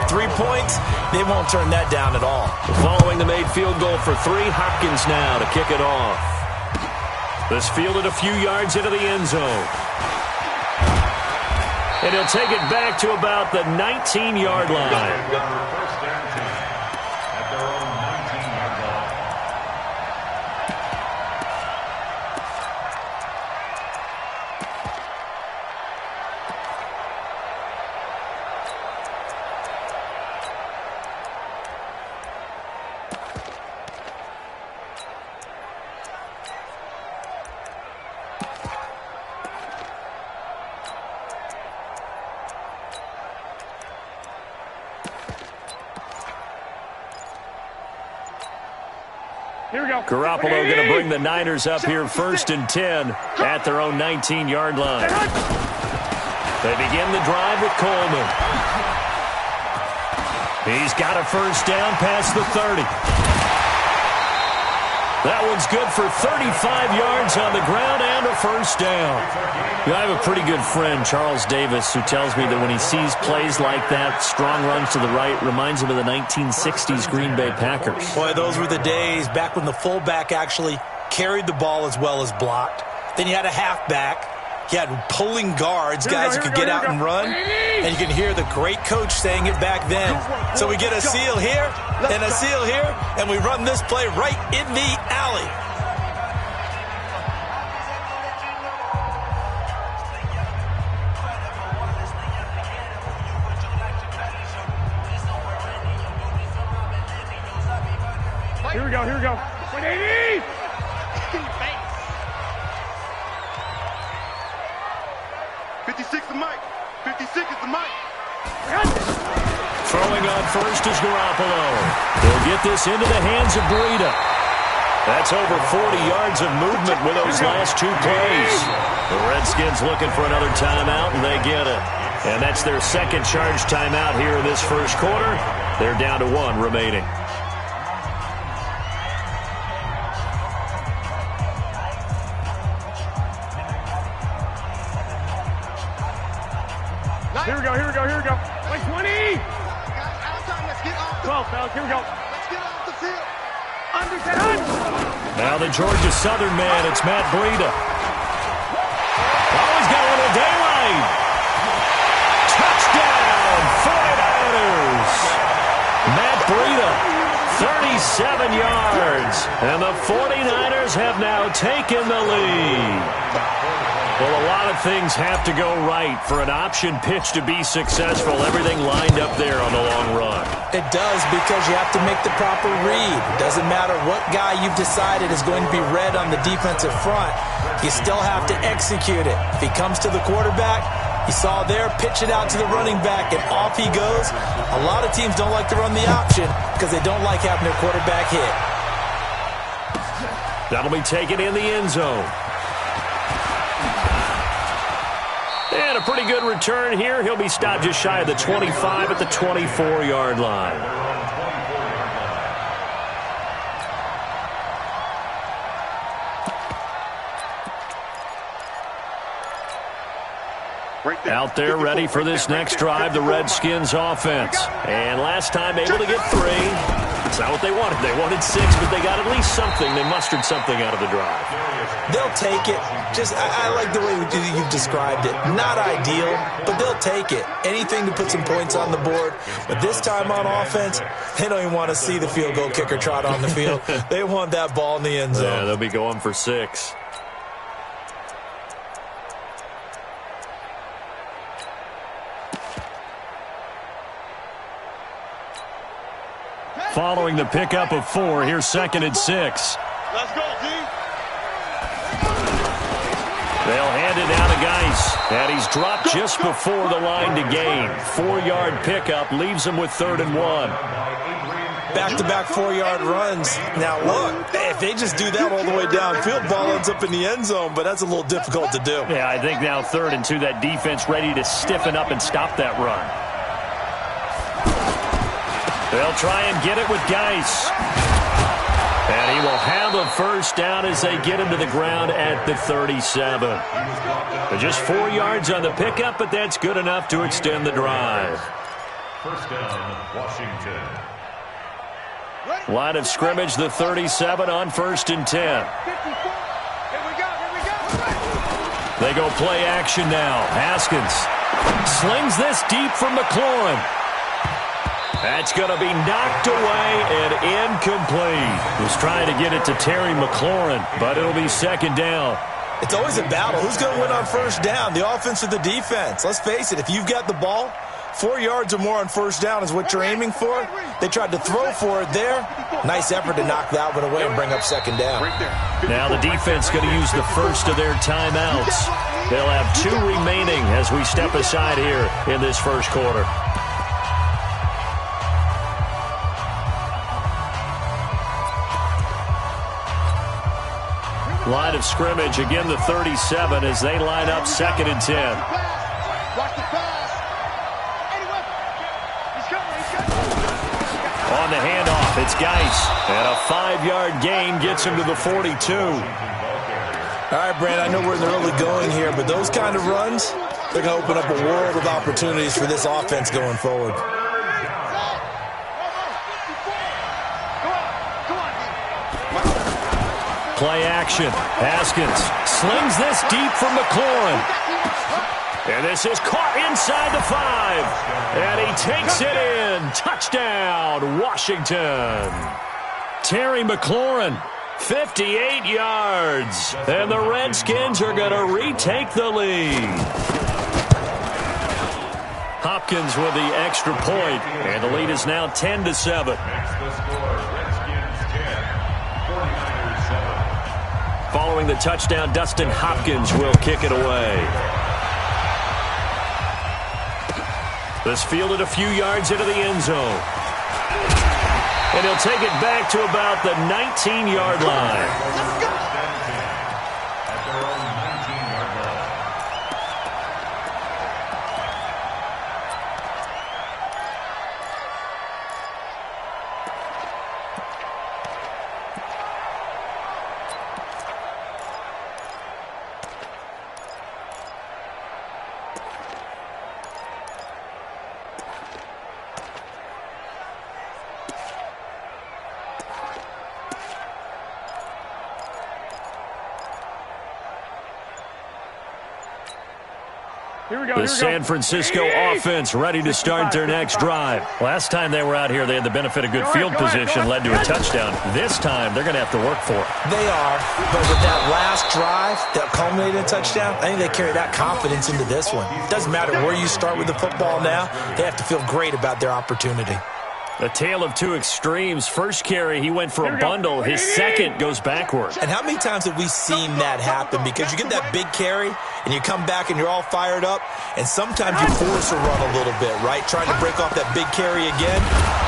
3 points, they won't turn that down at all. Following the made field goal for 3, Hopkins now to kick it off. This fielded a few yards into the end zone. And he'll take it back to about the 19-yard line. Garoppolo going to bring the Niners up here 1st and 10 at their own 19-yard line. They begin the drive with Coleman. He's got a first down past the 30. That one's good for 35 yards on the ground and a first down. I have a pretty good friend, Charles Davis, who tells me that when he sees plays like that, strong runs to the right, reminds him of the 1960s Green Bay Packers. Boy, those were the days back when the fullback actually carried the ball as well as blocked. Then you had a halfback. You had pulling guards, guys who could get out and run. And you can hear the great coach saying it back then. So we get a seal here and a seal here, and we run this play right in the alley. Here we go, here we go. 180! 56 the mic. 56 is the mic. Throwing on first is Garoppolo. He'll get this into the hands of Breida. That's over 40 yards of movement with those last 2 plays. The Redskins looking for another timeout, and they get it. And that's their second charge timeout here in this first quarter. They're down to 1 remaining. Here we go, here we go, here we go. Wait, 20! Let's get off the 12, fellas, here we go. Let's get off the field. Under 10. Now the Georgia Southern man, it's Matt Breida. Oh, he's got a little daylight. Touchdown, 49ers. Matt Breida, 37 yards. And the 49ers have now taken the lead. Well, a lot of things have to go right for an option pitch to be successful. Everything lined up there on the long run. It does, because you have to make the proper read. It doesn't matter what guy you've decided is going to be read on the defensive front. You still have to execute it. If he comes to the quarterback, you saw there, pitch it out to the running back, and off he goes. A lot of teams don't like to run the option because they don't like having their quarterback hit. That'll be taken in the end zone. And a pretty good return here. He'll be stopped just shy of the 25 at the 24-yard line. Out there ready for this next drive, the Redskins offense. And last time able to get 3. It's not what they wanted. They wanted 6, but they got at least something. They mustered something out of the drive. They'll take it. I like the way you've described it. Not ideal, but they'll take it. Anything to put some points on the board. But this time on offense, they don't even want to see the field goal kicker trot on the field. They want that ball in the end zone. Yeah, they'll be going for 6. Following the pickup of 4, here's 2nd and 6. Let's go, D. They'll hand it out to Geis, and he's dropped just before the line to gain. 4-yard pickup leaves him with 3rd and 1. Back-to-back 4-yard runs. Now, look, if they just do that all the way downfield, ball ends up in the end zone, but that's a little difficult to do. Yeah, I think now 3rd and 2, that defense ready to stiffen up and stop that run. They'll try and get it with Geis. And he will have a first down as they get him to the ground at the 37. Just 4 yards on the pickup, but that's good enough to extend the drive. First down, Washington. Line of scrimmage, the 37 on 1st and 10. They go play action now. Haskins slings this deep from McLaurin. That's going to be knocked away and incomplete. Was trying to get it to Terry McLaurin, but it'll be 2nd down. It's always a battle. Who's going to win on 1st down, the offense or the defense? Let's face it, if you've got the ball, 4 yards or more on 1st down is what you're aiming for. They tried to throw for it there. Nice effort to knock that one away and bring up 2nd down. Now the defense going to use the first of their timeouts. They'll have 2 remaining as we step aside here in this first quarter. Line of scrimmage, again the 37 as they line up 2nd and 10. On the handoff, it's Geis. And a 5-yard gain gets him to the 42. All right, Brand, I know we're in the early going here, but those kind of runs, they're going to open up a world of opportunities for this offense going forward. Play action. Haskins slings this deep from McLaurin. And this is caught inside the 5. And he takes it in. Touchdown, Washington. Terry McLaurin, 58 yards. And the Redskins are going to retake the lead. Hopkins with the extra point. And the lead is now 10-7. Following the touchdown, Dustin Hopkins will kick it away. This fielded a few yards into the end zone. And he'll take it back to about the 19-yard line. The San Francisco offense ready to start their next drive. Last time they were out here, they had the benefit of good field position, led to a touchdown. This time, they're going to have to work for it. They are, but with that last drive that culminated in a touchdown, I think they carry that confidence into this one. It doesn't matter where you start with the football now. They have to feel great about their opportunity. A tale of two extremes. First carry, he went for a bundle. His second goes backward. And how many times have we seen that happen? Because you get that big carry, and you come back and you're all fired up, and sometimes you force a run a little bit, right? Trying to break off that big carry again,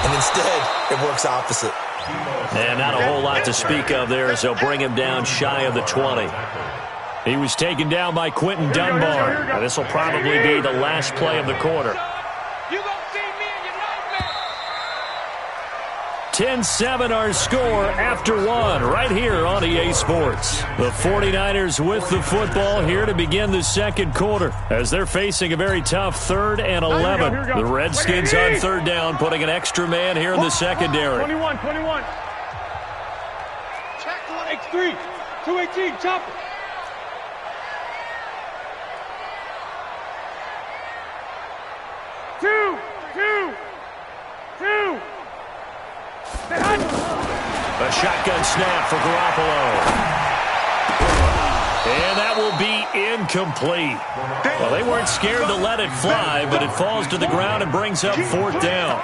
and instead it works opposite. And not a whole lot to speak of there as they'll bring him down shy of the 20. He was taken down by Quentin Dunbar. This will probably be the last play of the quarter. 10-7 our score after one right here on EA Sports. The 49ers with the football here to begin the second quarter as they're facing a very tough 3rd and 11. The Redskins on 3rd down, putting an extra man here in the secondary. 21. Check X3. 218, chop it. Two. A shotgun snap for Garoppolo. And that will be incomplete. Well, they weren't scared to let it fly, but it falls to the ground and brings up 4th down.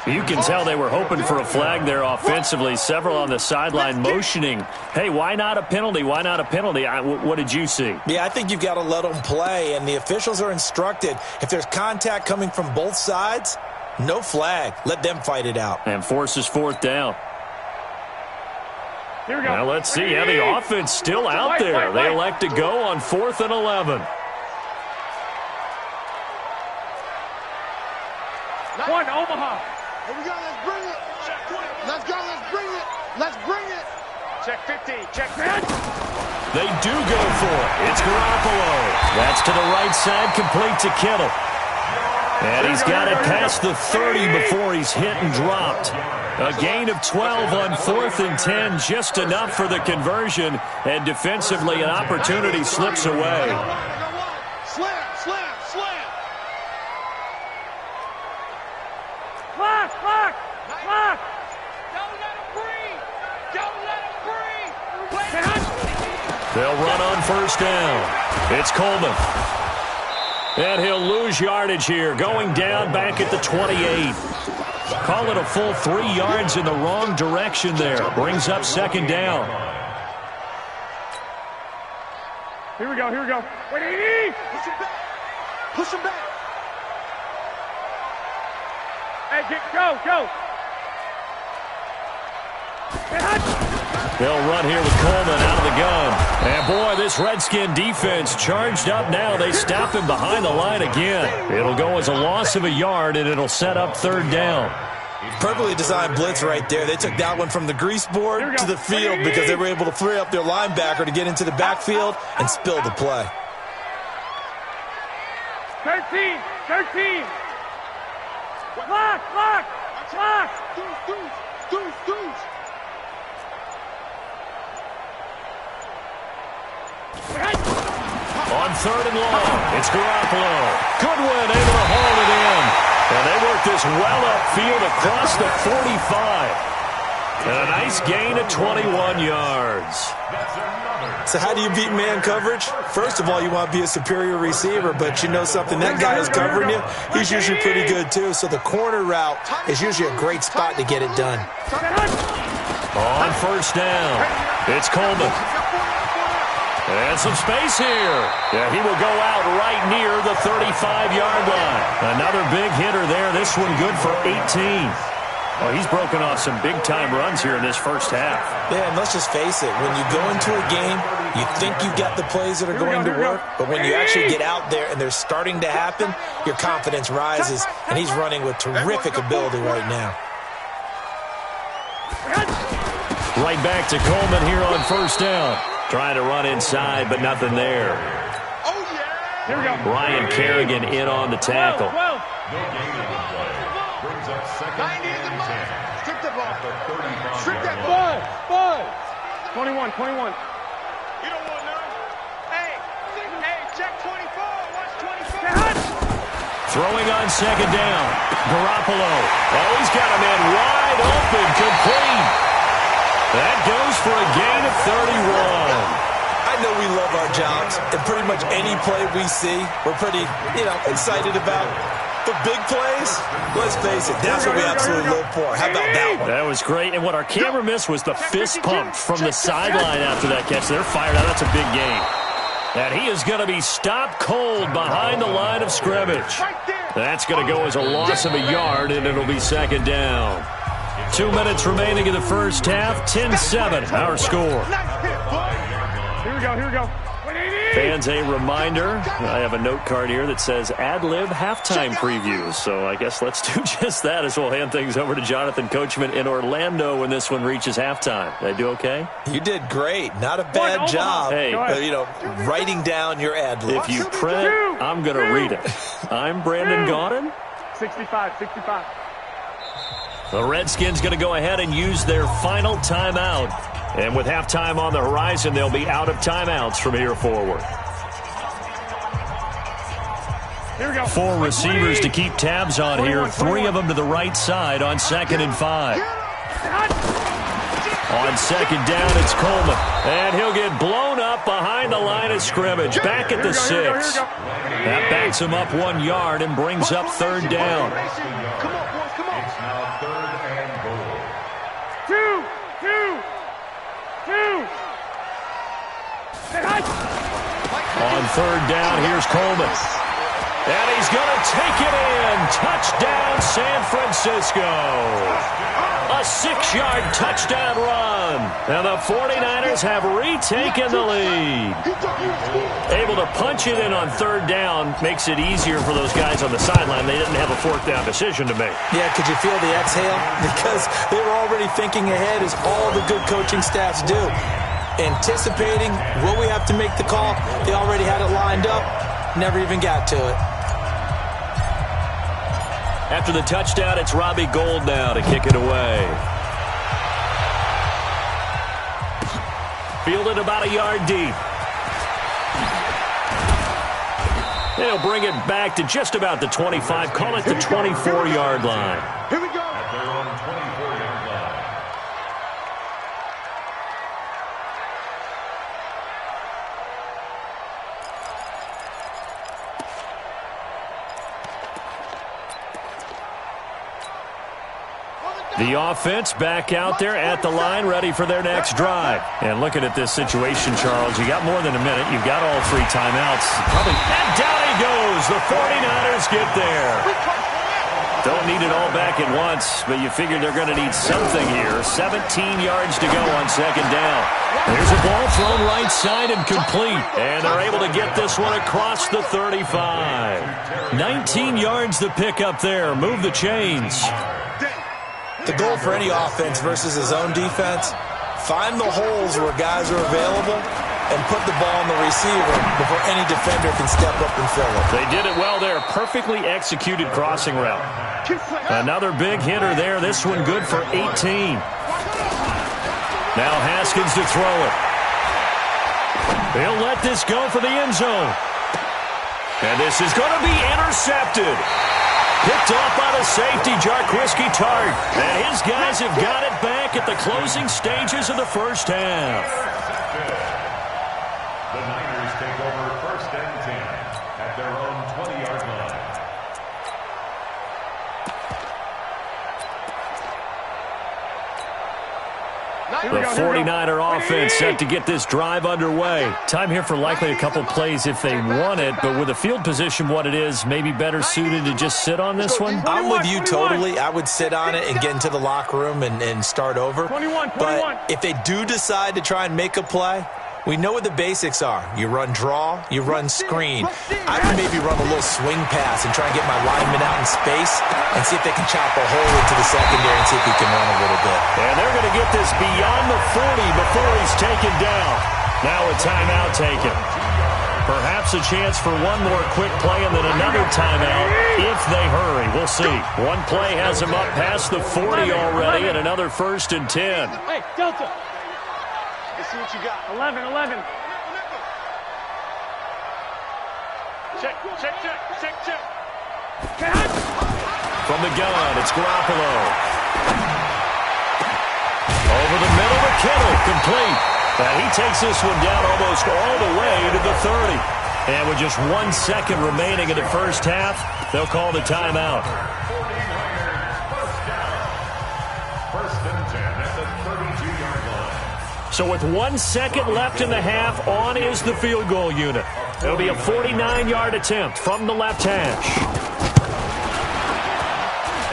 You can tell they were hoping for a flag there offensively. Several on the sideline motioning, hey, why not a penalty? Why not a penalty? What did you see? Yeah, I think you've got to let them play, and the officials are instructed. If there's contact coming from both sides, no flag. Let them fight it out. And forces 4th down. Here we go. Now let's see. Yeah, the offense still out there. They elect to go on 4th and 11. One, Omaha. Here we go. Let's bring it. Let's go. Let's bring it. Let's bring it. Check 50. Check that. They do go for it. It's Garoppolo. That's to the right side, complete to Kittle. And he's got it past the 30 before he's hit and dropped. A gain of 12 on 4th and 10, just enough for the conversion. And defensively, an opportunity slips away. Slam, slam, slam. Clock, clock, clock. Don't let him breathe. Don't let him breathe. They'll run on first down. It's Coleman. And he'll lose yardage here, going down back at the 28. Call it a full 3 yards in the wrong direction there. Brings up second down. Here we go, here we go. Wait, Push him back. Push him back. hey, go, go. They'll run here with Coleman out of the gun. And, boy, this Redskin defense charged up now. They stop him behind the line again. It'll go as a loss of a yard, and it'll set up third down. Perfectly designed blitz right there. They took that one from the grease board to the field because they were able to free up their linebacker to get into the backfield and spill the play. 13, 13. Clock, clock, clock. Deuce. On third and long, it's Garoppolo. Goodwin able to haul it in. And they work this well upfield across the 45. And a nice gain of 21 yards. So how do you beat man coverage? First of all, you want to be a superior receiver, but you know something, that guy who's covering you, he's usually pretty good too. So the corner route is usually a great spot to get it done. On first down, it's Coleman. And some space here. Yeah, he will go out right near the 35-yard line. Another big hitter there. This one good for 18. Well, he's broken off some big-time runs here in this first half. Yeah, and let's just face it. When you go into a game, you think you've got the plays that are going to work, but when you actually get out there and they're starting to happen, your confidence rises, and he's running with terrific ability right now. Right back to Coleman here on first down. Trying to run inside, but nothing there. Here we go. Ryan Kerrigan in on the tackle. 12. Strip the ball. Strip that Five. 21. You don't want none. Hey, check 24. Watch 24. Throwing on second down. Garoppolo. Oh, he's got a man wide open, complete. That goes for a gain of 31. I know we love our jobs, and pretty much any play we see, we're pretty, excited about. The big plays, let's face it, that's what we absolutely live for. How about that one? That was great. And what our camera missed was the fist pump from the sideline after that catch. They're fired out. That's a big gain. And he is going to be stopped cold behind the line of scrimmage. That's going to go as a loss of a yard, and it'll be second down. 2 minutes remaining in the first half. 10-7, our score. Here we go. Fans, a reminder, I have a note card here that says ad-lib halftime previews. So I guess let's do just that as we'll hand things over to Jonathan Coachman in Orlando when this one reaches halftime. Did I do okay? You did great. Not a bad job. Hey, writing down your ad-lib. If you print, I'm going to read it. I'm Brandon Gaudin. 65. The Redskins going to go ahead and use their final timeout. And with halftime on the horizon, they'll be out of timeouts from here forward. Here we go. 4 receivers to keep tabs on here. 3 of them to the right side on 2nd and 5. On second down, it's Coleman. And he'll get blown up behind the line of scrimmage. Back at the 6. That backs him up 1 yard and brings up third down. Come on, boys, come on. It's now third and goal. 2. On third down, here's Coleman. And he's going to take it in. Touchdown, San Francisco. A 6-yard touchdown run. And the 49ers have retaken the lead. Able to punch it in on third down makes it easier for those guys on the sideline. They didn't have a fourth down decision to make. Yeah, could you feel the exhale? Because they were already thinking ahead, as all the good coaching staffs do. Anticipating, will we have to make the call? They already had it lined up. Never even got to it. After the touchdown, it's Robbie Gould now to kick it away. Fielded about a yard deep. They'll bring it back to just about the 25. Call it the 24-yard line. Here we go. At their own 24-yard line. The offense back out there at the line, ready for their next drive. And looking at this situation, Charles, you got more than a minute. You've got all 3 timeouts. And down he goes. The 49ers get there. Don't need it all back at once, but you figure they're going to need something here. 17 yards to go on second down. There's a ball thrown right side and complete. And they're able to get this one across the 35. 19 yards to pick up there. Move the chains. The goal for any offense versus his own defense, find the holes where guys are available and put the ball on the receiver before any defender can step up and fill it. They did it well there. Perfectly executed crossing route. Another big hitter there. This one good for 18. Now Haskins to throw it. He'll let this go for the end zone. And this is going to be intercepted. Picked off by the safety, Jarquiski Tart. And his guys have got it back at the closing stages of the first half. The Niners take over 1st and 10 at their own 20-yard line. The 49er offense set to get this drive underway. Time here for likely a couple plays if they want it, but with the field position what it is, maybe better suited to just sit on this one? I'm with you totally. I would sit on it and get into the locker room and start over. But if they do decide to try and make a play, we know what the basics are. You run draw, you run screen. I can maybe run a little swing pass and try and get my lineman out in space and see if they can chop a hole into the secondary and see if he can run a little bit. And they're going to get this beyond the 40 before he's taken down. Now a timeout taken. Perhaps a chance for one more quick play and then another timeout if they hurry. We'll see. One play has him up past the 40 already and another 1st and 10. Hey, Delta. Let's see what you got. 11. Check. From the gun, it's Garoppolo. Over the middle to Kittle, complete. And he takes this one down almost all the way to the 30. And with just 1 second remaining in the first half, they'll call the timeout. 1st and 10 at the 32-yard line. So with 1 second left in the half, on is the field goal unit. It'll be a 49-yard attempt from the left hash.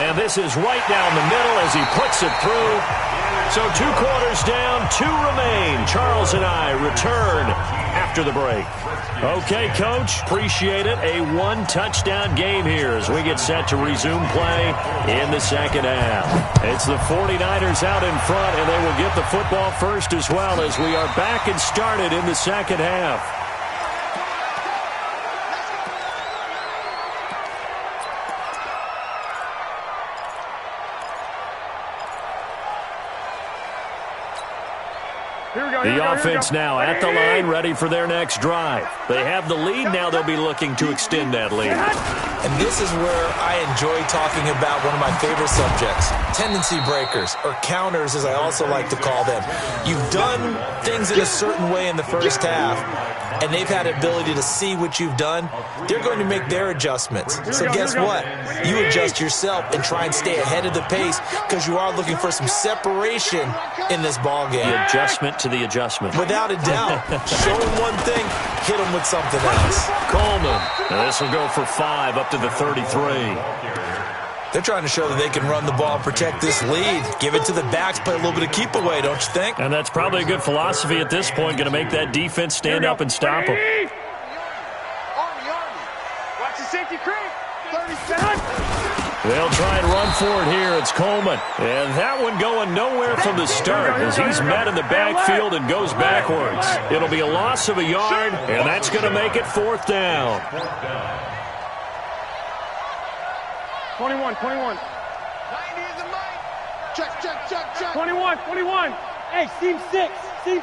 And this is right down the middle as he puts it through. So 2 quarters down, 2 remain. Charles and I return after the break. Okay, Coach, appreciate it. A 1-touchdown game here as we get set to resume play in the second half. It's the 49ers out in front, and they will get the football first as well as we are back and started in the second half. The offense now at the line, ready for their next drive. They have the lead. Now they'll be looking to extend that lead. And this is where I enjoy talking about one of my favorite subjects, tendency breakers, or counters as I also like to call them. You've done things in a certain way in the first half, and they've had the ability to see what you've done. They're going to make their adjustments. So guess what? You adjust yourself and try and stay ahead of the pace because you are looking for some separation in this ball game. The adjustment to the adjustment. Without a doubt. Show them one thing, hit them with something else. Coleman. Now this will go for 5 up to the 33. They're trying to show that they can run the ball and protect this lead. Give it to the backs, play a little bit of keep away, don't you think? And that's probably a good philosophy at this point, going to make that defense stand up and stop them. Watch the safety creep. 37. They'll try and run for it here. It's Coleman. And that one going nowhere from the start as he's met in the backfield and goes backwards. It'll be a loss of a yard, and that's going to make it 4th down. 21. 90 is the mic. Check. 21. Hey, seam 6. 20.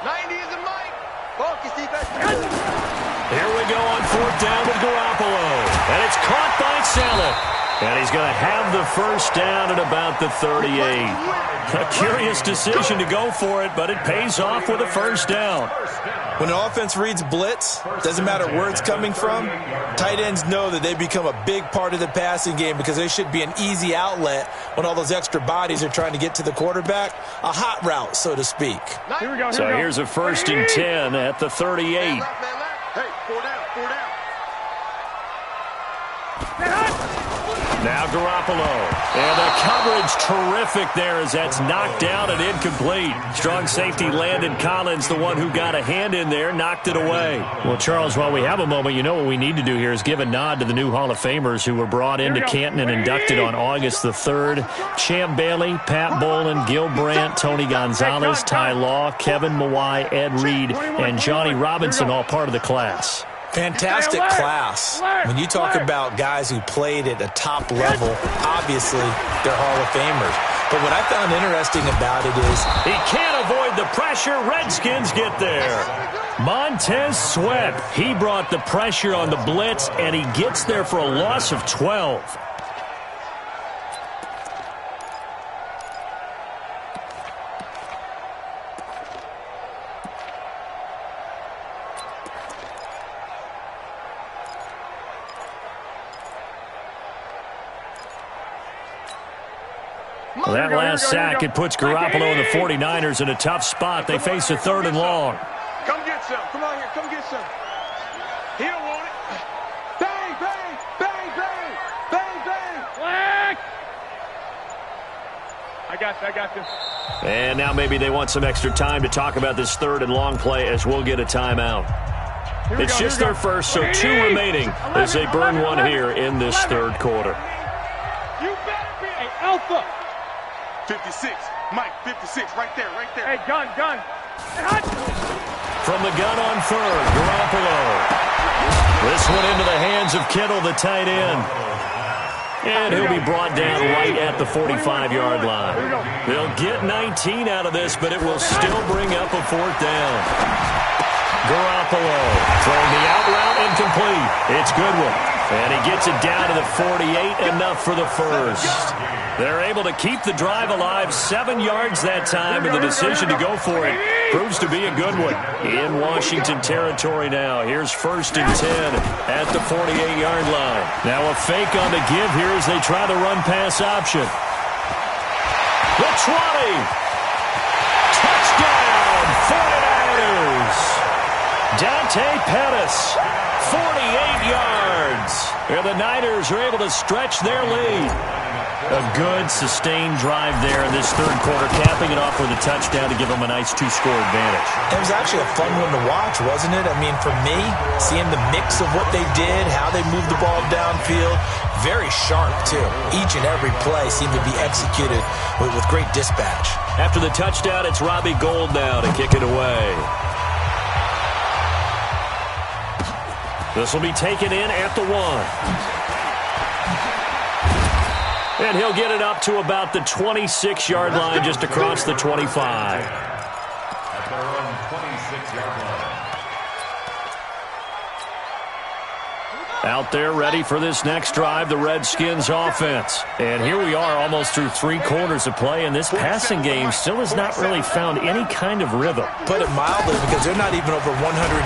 90 is the mic. Focus, defense. Here we go on fourth down with Garoppolo. And it's caught by Saleh. And he's going to have the first down at about the 38. A curious decision to go for it, but it pays off with a first down. When an offense reads blitz, doesn't matter where it's coming from, tight ends know that they become a big part of the passing game because they should be an easy outlet when all those extra bodies are trying to get to the quarterback. A hot route, so to speak. Here we go. So here's a 1st and 10 at the 38. Hey, 4 down. Now Garoppolo. And the coverage terrific there as that's knocked down and incomplete. Strong safety Landon Collins, the one who got a hand in there, knocked it away. Well, Charles, while we have a moment, you know what we need to do here is give a nod to the new Hall of Famers who were brought into Canton and inducted on August the 3rd. Champ Bailey, Pat Bolin, Gil Brandt, Tony Gonzalez, Ty Law, Kevin Mawai, Ed Reed, and Johnny Robinson, all part of the class. Fantastic class. When you talk about guys who played at a top level, obviously they're Hall of Famers. But what I found interesting about it is he can't avoid the pressure. Redskins get there. Montez Sweat. He brought the pressure on the blitz, and he gets there for a loss of 12. Well, that last sack, it puts Garoppolo and the 49ers in a tough spot. They face a 3rd and long. Come get some. Come on here. Come get some. He don't want it. Bang, bang, bang, bang, bang, bang. Flag! I got this. And now maybe they want some extra time to talk about this 3rd and long play as we'll get a timeout. It's just their first, so 2 remaining as they burn one here in this 3rd quarter. You better be a alpha. 56. Mike, 56. Right there. Hey, gun. From the gun on 3rd, Garoppolo. This one into the hands of Kittle, the tight end. And he'll be brought down right at the 45-yard line. They'll get 19 out of this, but it will still bring up a 4th down. Garoppolo throwing the out route incomplete. It's Goodwin. And he gets it down to the 48, enough for the first. They're able to keep the drive alive, 7 yards that time, and the decision to go for it proves to be a good one. In Washington territory now. Here's 1st and 10 at the 48-yard line. Now a fake on the give here as they try the run-pass option. The 20. Touchdown, 49ers. Dante Pettis, 48 yards. And the Niners are able to stretch their lead. A good, sustained drive there in this 3rd quarter, capping it off with a touchdown to give them a nice 2-score advantage. it was actually a fun one to watch, wasn't it? I mean, for me, seeing the mix of what they did, how they moved the ball downfield, very sharp, too. Each and every play seemed to be executed with great dispatch. After the touchdown, it's Robbie Gould now to kick it away. This will be taken in at the 1. And he'll get it up to about the 26-yard line, just across the 25. At their own 26-yard line. Out there ready for this next drive, the Redskins offense. And here we are almost through 3 quarters of play, and this passing game still has not really found any kind of rhythm. Put it mildly, because they're not even over 100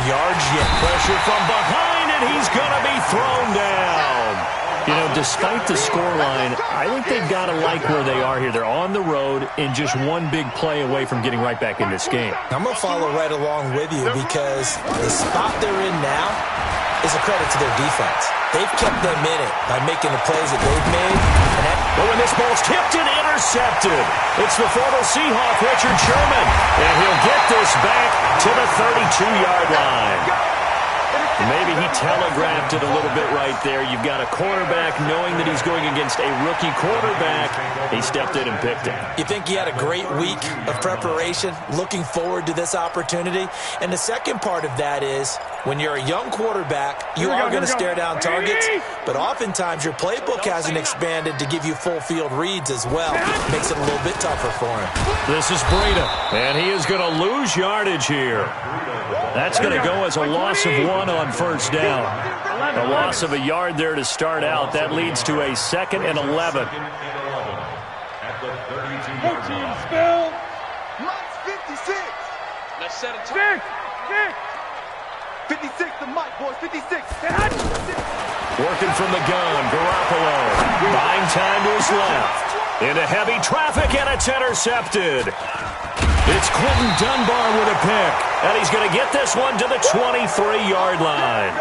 yards yet. Pressure from behind, and he's going to be thrown down. You know, despite the scoreline, I think they've got to like where they are here. They're on the road and just one big play away from getting right back in this game. I'm going to follow right along with you, because the spot they're in now is a credit to their defense. They've kept them in it by making the plays that they've made. But when this ball's tipped and intercepted, it's the former Seahawk, Richard Sherman. And he'll get this back to the 32-yard line. Maybe he telegraphed it a little bit right there. You've got a quarterback knowing that he's going against a rookie quarterback. He stepped in and picked him. You think he had a great week of preparation, looking forward to this opportunity? And the second part of that is, when you're a young quarterback, you are going to stare down targets, but oftentimes your playbook hasn't expanded to give you full field reads as well. Makes it a little bit tougher for him. This is Breida, and he is going to lose yardage here. That's going to go as a loss of 1 on first down. A loss of a yard there to start out. That leads to a 2nd and 11. At the 32-yard line. Spill. Mike's 56. Let's set a time. 56 to Mike, boys. 56. Working from the gun, Garoppolo. Buying time to his left. Into heavy traffic, and it's intercepted. It's Quentin Dunbar with a pick, and he's going to get this one to the 23-yard line.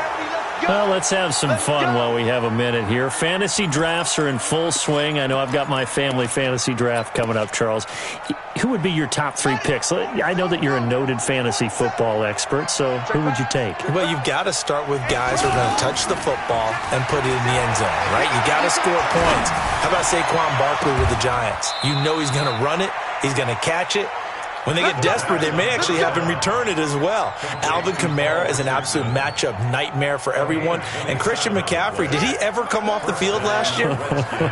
Well, let's have some fun while we have a minute here. Fantasy drafts are in full swing. I know I've got my family fantasy draft coming up, Charles. Who would be your top 3 picks? I know that you're a noted fantasy football expert, so who would you take? Well, you've got to start with guys who are going to touch the football and put it in the end zone, right? You got to score points. How about Saquon Barkley with the Giants? You know he's going to run it. He's going to catch it. When they get desperate, they may actually have him return it as well. Alvin Kamara is an absolute matchup nightmare for everyone. And Christian McCaffrey, did he ever come off the field last year?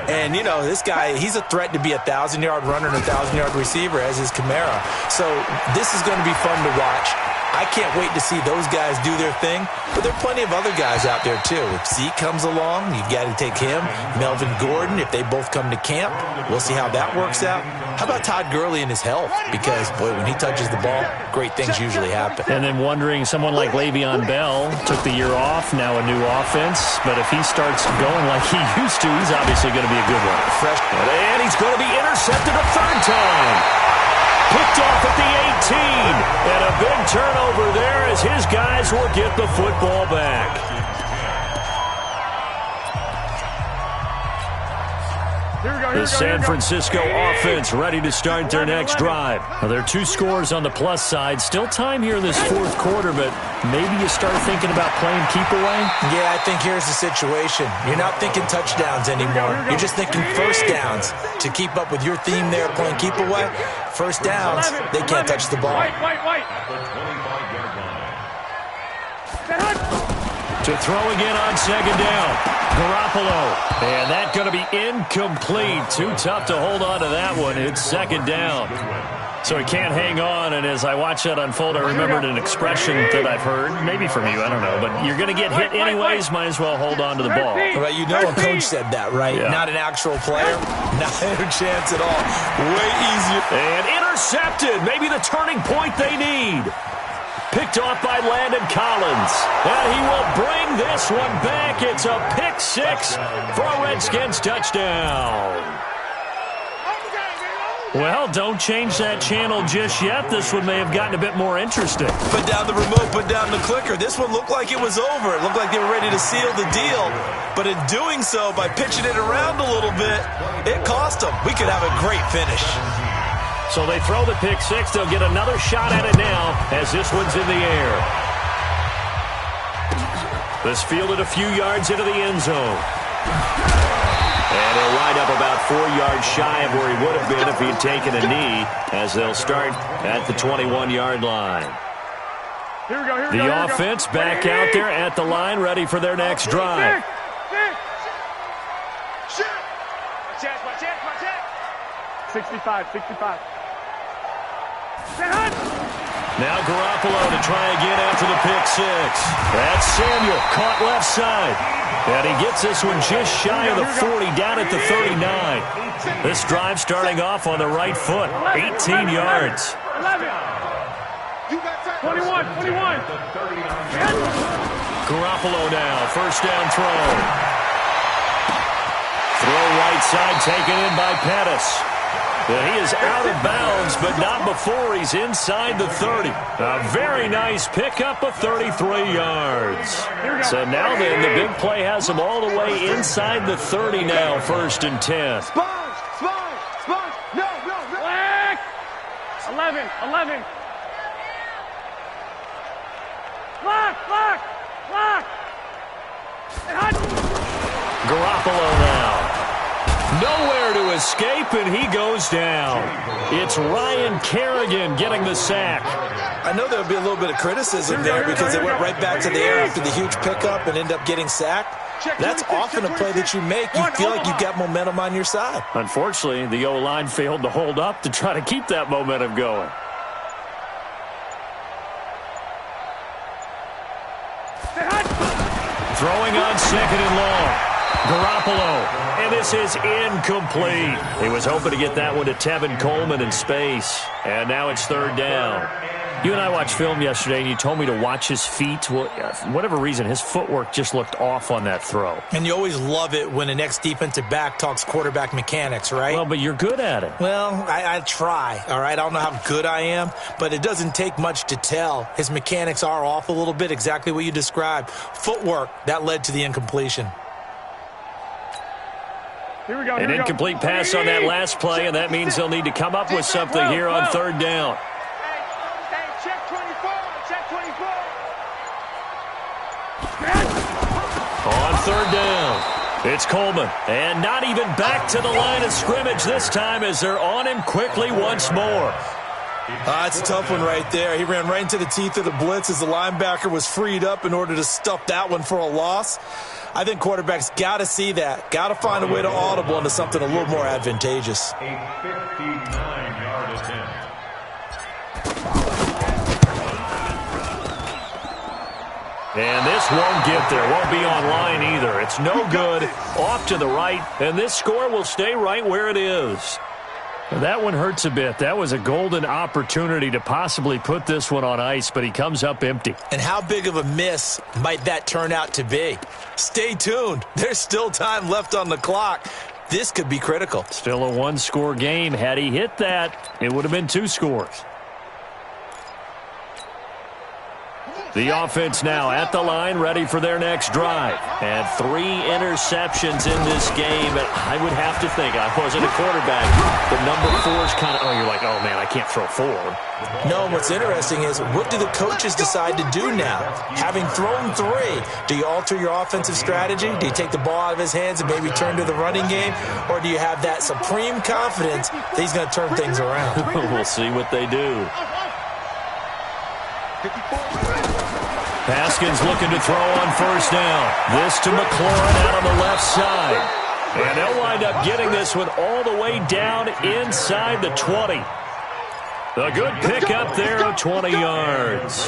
And, you know, this guy, he's a threat to be a 1,000-yard runner and a 1,000-yard receiver, as is Kamara. So this is going to be fun to watch. I can't wait to see those guys do their thing, but there are plenty of other guys out there, too. If Zeke comes along, you've got to take him. Melvin Gordon, if they both come to camp, we'll see how that works out. How about Todd Gurley and his health? Because, boy, when he touches the ball, great things usually happen. And then wondering, someone like Le'Veon Bell took the year off, now a new offense, but if he starts going like he used to, he's obviously going to be a good one. Fresh. And he's going to be intercepted a 3rd time. Picked off at the 18. And a big turnover there as his guys will get the football back. The San Francisco offense ready to start their next drive. Now, there are 2 scores on the plus side. Still time here in this 4th quarter, but maybe you start thinking about playing keep away? Yeah, I think here's the situation. You're not thinking touchdowns anymore. You're just thinking first downs. To keep up with your theme there, playing keep away, first downs, they can't touch the ball. To throw again on 2nd down. Garoppolo. And that's going to be incomplete. Too tough to hold on to that one. It's 2nd down. So he can't hang on, and as I watch that unfold, I remembered an expression that I've heard, maybe from you, I don't know, but you're going to get hit anyways, might as well hold on to the ball. Well, you know a coach said that, right? Yeah. Not an actual player. Not a chance at all. Way easier. And intercepted. Maybe the turning point they need. Picked off by Landon Collins. And he will bring this one back. It's a pick 6 for a Redskins touchdown. Well, don't change that channel just yet. This one may have gotten a bit more interesting. Put down the remote, put down the clicker. This one looked like it was over. It looked like they were ready to seal the deal. But in doing so, by pitching it around a little bit, it cost them. We could have a great finish. So they throw the pick 6. They'll get another shot at it now as this one's in the air. This fielded a few yards into the end zone. And he'll wind up about 4 yards shy of where he would have been if he had taken a knee, as they'll start at the 21-yard line. The offense back out there at the line, ready for their next drive. My chest. 65. Now Garoppolo to try again after the pick 6. That's Samuel, caught left side. And he gets this one just shy of the 40, down at the 39. This drive starting off on the right foot, 18 yards. 21. Garoppolo now, first down throw. Throw right side, taken in by Pettis. He is out of bounds, but not before he's inside the 30. A very nice pickup of 33 yards. So now then, the big play has him all the way inside the 30 now, 1st and 10. Sponge. No. Black. 11. Block. Garoppolo now. Nowhere to escape, and he goes down. It's Ryan Kerrigan getting the sack. I know there would be a little bit of criticism there because they went right back to the air after the huge pickup and end up getting sacked. That's often a play that you make. You feel like you've got momentum on your side. Unfortunately, the O-line failed to hold up to try to keep that momentum going. Throwing on second and long. Garoppolo, and this is incomplete. He was hoping to get that one to Tevin Coleman in space, and now it's third down. You and I watched film yesterday, and you told me to watch his feet. Well, for whatever reason, his footwork just looked off on that throw. And you always love it when an ex-defensive back talks quarterback mechanics, right? Well, but you're good at it. Well, I try, all right? I don't know how good I am, but it doesn't take much to tell. His mechanics are off a little bit, exactly what you described. Footwork, that led to the incompletion. Here we go. An incomplete pass on that last play, and that means they'll need to come up with something here on third down. Hey, check 24. Check 24. On third down, it's Coleman. And not even back to the line of scrimmage this time as they're on him quickly once more. It's a tough one right there. He ran right into the teeth of the blitz as the linebacker was freed up in order to stuff that one for a loss. I think quarterbacks got to see that. Got to find a way to audible into something a little more advantageous. A 59-yard attempt. And this won't get there. Won't be online either. It's no good. Off to the right. And this score will stay right where it is. That one hurts a bit. That was a golden opportunity to possibly put this one on ice, but he comes up empty. And how big of a miss might that turn out to be? Stay tuned. There's still time left on the clock. This could be critical. Still a one-score game. Had he hit that, it would have been 2 scores. The offense now at the line, ready for their next drive. And 3 interceptions in this game. And I would have to think, I wasn't a quarterback, but number 4 is kind of, you're like, oh, man, I can't throw 4. No, what's interesting is what do the coaches decide to do now? Having thrown 3, do you alter your offensive strategy? Do you take the ball out of his hands and maybe turn to the running game? Or do you have that supreme confidence that he's going to turn things around? We'll see what they do. Haskins looking to throw on first down. This to McLaurin out on the left side. And they'll wind up getting this one all the way down inside the 20. A good pickup there of 20 yards.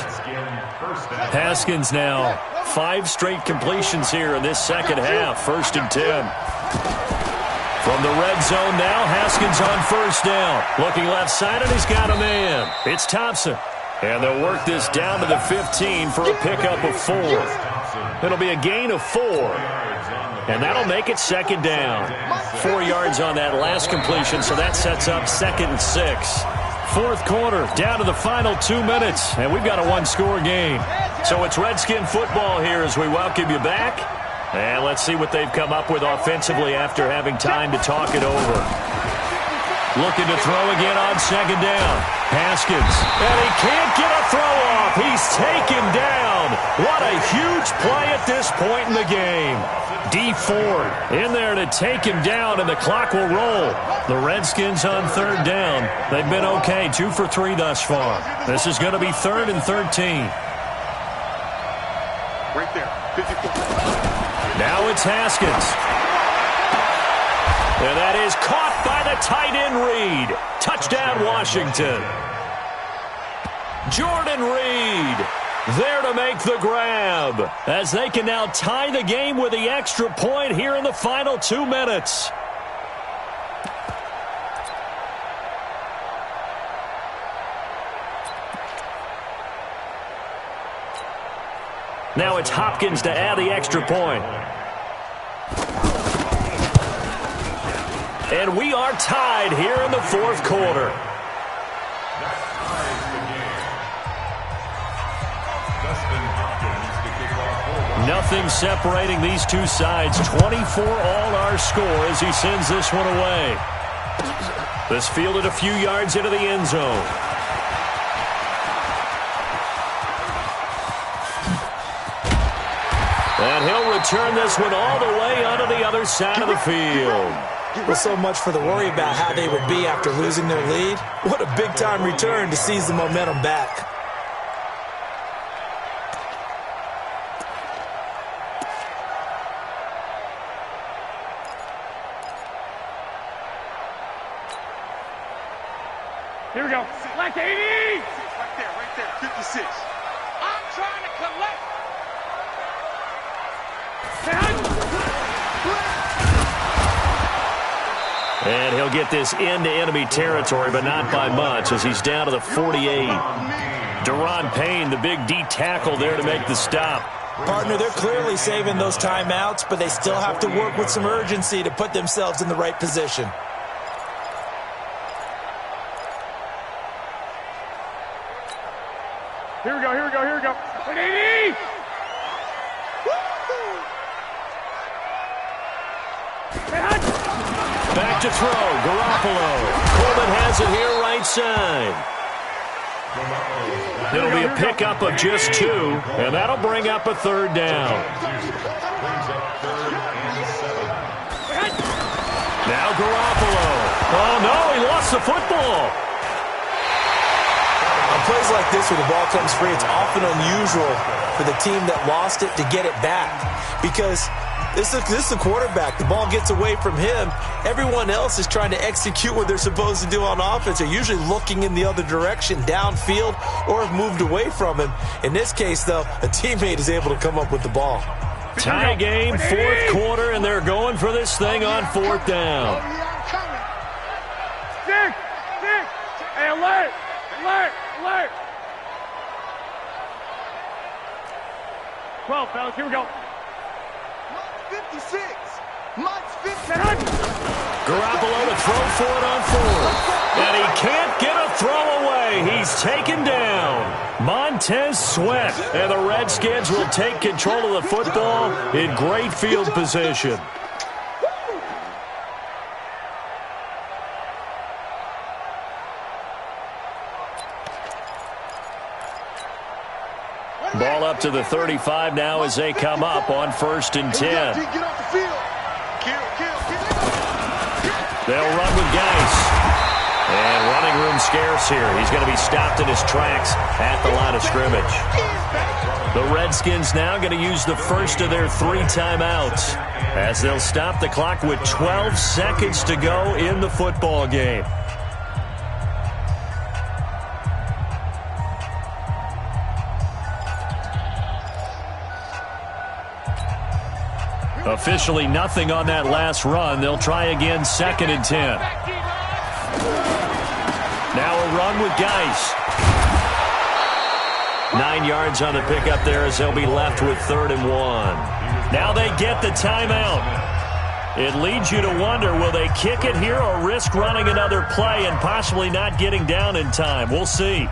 Haskins now 5 straight completions here in this second half. 1st and 10. From the red zone now, Haskins on first down. Looking left side, and he's got a man. It's Thompson. And they'll work this down to the 15 for a pickup of 4. It'll be a gain of 4. And that'll make it second down. 4 yards on that last completion, so that sets up 2nd and 6. 4th quarter, down to the final 2 minutes, and we've got a 1-score game. So it's Redskin football here as we welcome you back. And let's see what they've come up with offensively after having time to talk it over. Looking to throw again on second down. Haskins. And he can't get a throw off. He's taken down. What a huge play at this point in the game. D Ford in there to take him down, and the clock will roll. The Redskins on third down. They've been okay. 2 for 3 thus far. This is going to be 3rd and 13. Right there. 54. Now it's Haskins. And that is caught by the tight end Reed. Touchdown, Washington. Jordan Reed there to make the grab as they can now tie the game with the extra point here in the final 2 minutes. Now it's Hopkins to add the extra point. And we are tied here in the 4th quarter. Nothing separating these two sides. 24 all our score as he sends this one away. This fielded a few yards into the end zone. And he'll return this one all the way onto the other side of the field. Well, so much for the worry about how they would be after losing their lead. What a big-time return to seize the momentum back. Here we go. Select 80. Right there, 56. I'm trying to collect. And he'll get this into enemy territory, but not by much, as he's down to the 48. Deron Payne, the big D tackle there to make the stop. Partner, they're clearly saving those timeouts, but they still have to work with some urgency to put themselves in the right position. Here we go, here we go, here we go. 80! Back to throw, Garoppolo. Coleman has it here right side. It'll be a pickup of just 2, and that'll bring up a third down. Now Garoppolo. Oh, no, he lost the football. On plays like this where the ball comes free, it's often unusual for the team that lost it to get it back because this is the quarterback. The ball gets away from him. Everyone else is trying to execute what they're supposed to do on offense. They're usually looking in the other direction, downfield, or have moved away from him. In this case, though, a teammate is able to come up with the ball. Tie game, 4th quarter, and they're going for this thing on 4th down. 6. Hey, alert! Alert! Alert! 12, fellas, here we go. 56. Mike's 50. Garoppolo to throw for it on 4th. And he can't get a throw away. He's taken down. Montez Sweat. And the Redskins will take control of the football in great field position. Ball up to the 35 now as they come up on 1st and 10. Get off the field. They'll run with Geis. And running room scarce here. He's going to be stopped in his tracks at the line of scrimmage. The Redskins now going to use the first of their 3 timeouts as they'll stop the clock with 12 seconds to go in the football game. Officially nothing on that last run. They'll try again 2nd and 10. Now a run with Geis. 9 yards on the pickup there as they'll be left with 3rd and 1. Now they get the timeout. It leads you to wonder, will they kick it here or risk running another play and possibly not getting down in time? We'll see.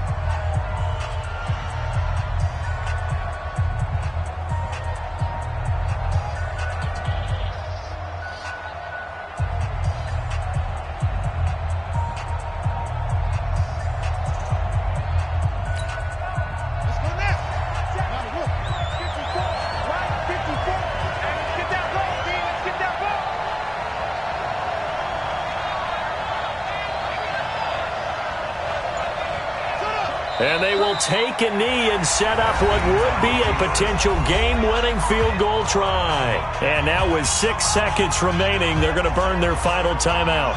And they will take a knee and set up what would be a potential game-winning field goal try. And now with 6 seconds remaining, they're going to burn their final timeout.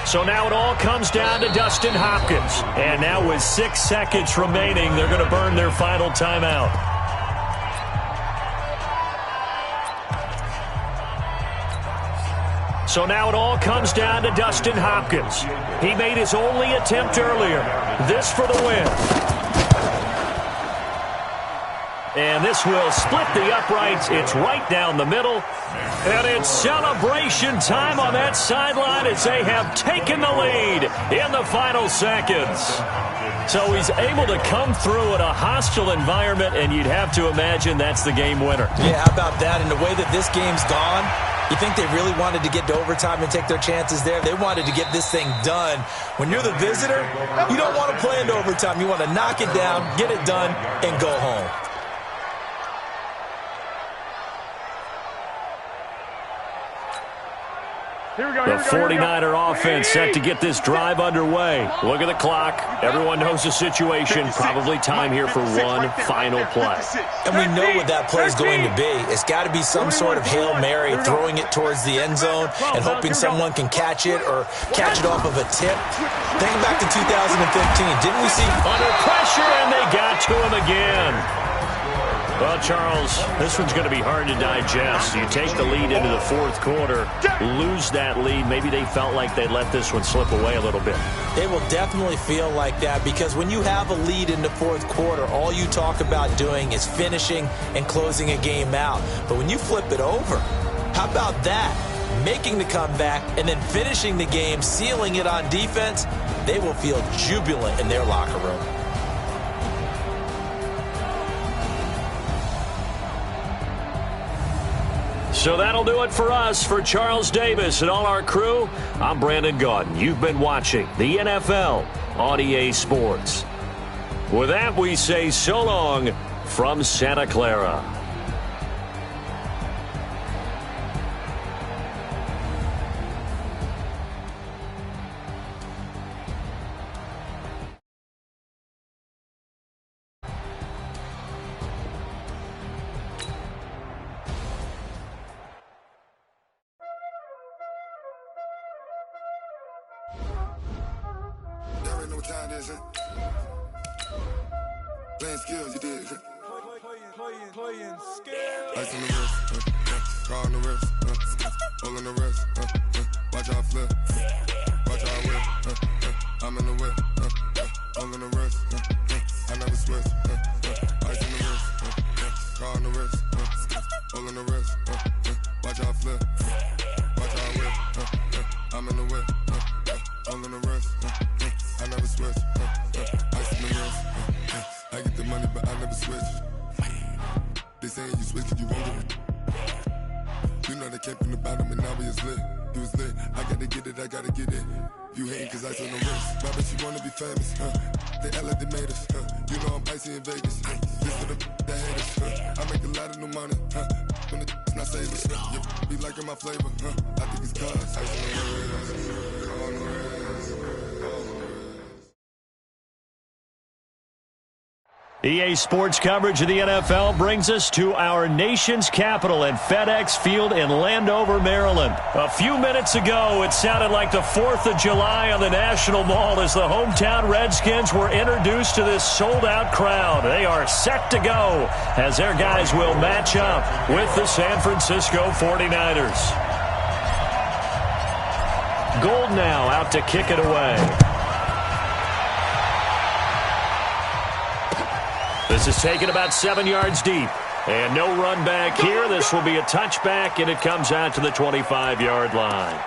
So now it all comes down to Dustin Hopkins. And now with 6 seconds remaining, they're going to burn their final timeout. So now it all comes down to Dustin Hopkins. He made his only attempt earlier. This for the win. And this will split the uprights. It's right down the middle. And it's celebration time on that sideline as they have taken the lead in the final seconds. So he's able to come through in a hostile environment, and you'd have to imagine that's the game winner. Yeah, how about that? And the way that this game's gone, you think they really wanted to get to overtime and take their chances there? They wanted to get this thing done. When you're the visitor, you don't want to play into overtime. You want to knock it down, get it done, and go home. The 49er offense set to get this drive underway. Look at the clock. Everyone knows the situation. Probably time here for one final play. And we know what that play is going to be. It's got to be some sort of Hail Mary, throwing it towards the end zone and hoping someone can catch it or catch it off of a tip. Think back to 2015. Didn't we see under pressure, and they got to him again? Well, Charles, this one's going to be hard to digest. You take the lead into the fourth quarter, lose that lead. Maybe they felt like they let this one slip away a little bit. They will definitely feel like that because when you have a lead in the fourth quarter, all you talk about doing is finishing and closing a game out. But when you flip it over, how about that? Making the comeback and then finishing the game, sealing it on defense, they will feel jubilant in their locker room. So that'll do it for us. For Charles Davis and all our crew, I'm Brandon Gaudin. You've been watching the NFL on EA Sports. With that, we say so long from Santa Clara. Playing skills, you did. Playing skills. Ice on the wrist, car on the wrist, all on the wrist, watch out flip, watch out whip, I'm in the whip, all on the wrist, I never switch, ice on the wrist, car on the wrist, all on the wrist, watch out flip, watch out whip, I'm in the whip, all on the wrist, I never switch, ice on the wrist. I get the money, but I never switch. They saying you switch, you won't get it. You know they came from the bottom and now we is lit. You was lit, I gotta get it, I gotta get it. You hating cause ice on the wrist. Why bet you wanna be famous, They act like they made us, You know I'm icy in Vegas, This for the haters, I make a lot of new money, When the not savers, You be liking my flavor, I think it's cause ice on the wrist, on the wrist, on the wrist. EA Sports coverage of the NFL brings us to our nation's capital at FedEx Field in Landover, Maryland. A few minutes ago, it sounded like the 4th of July on the National Mall as the hometown Redskins were introduced to this sold-out crowd. They are set to go as their guys will match up with the San Francisco 49ers. Gold now out to kick it away. This is taken about 7 yards deep. And no run back here. This will be a touchback, and it comes out to the 25-yard line.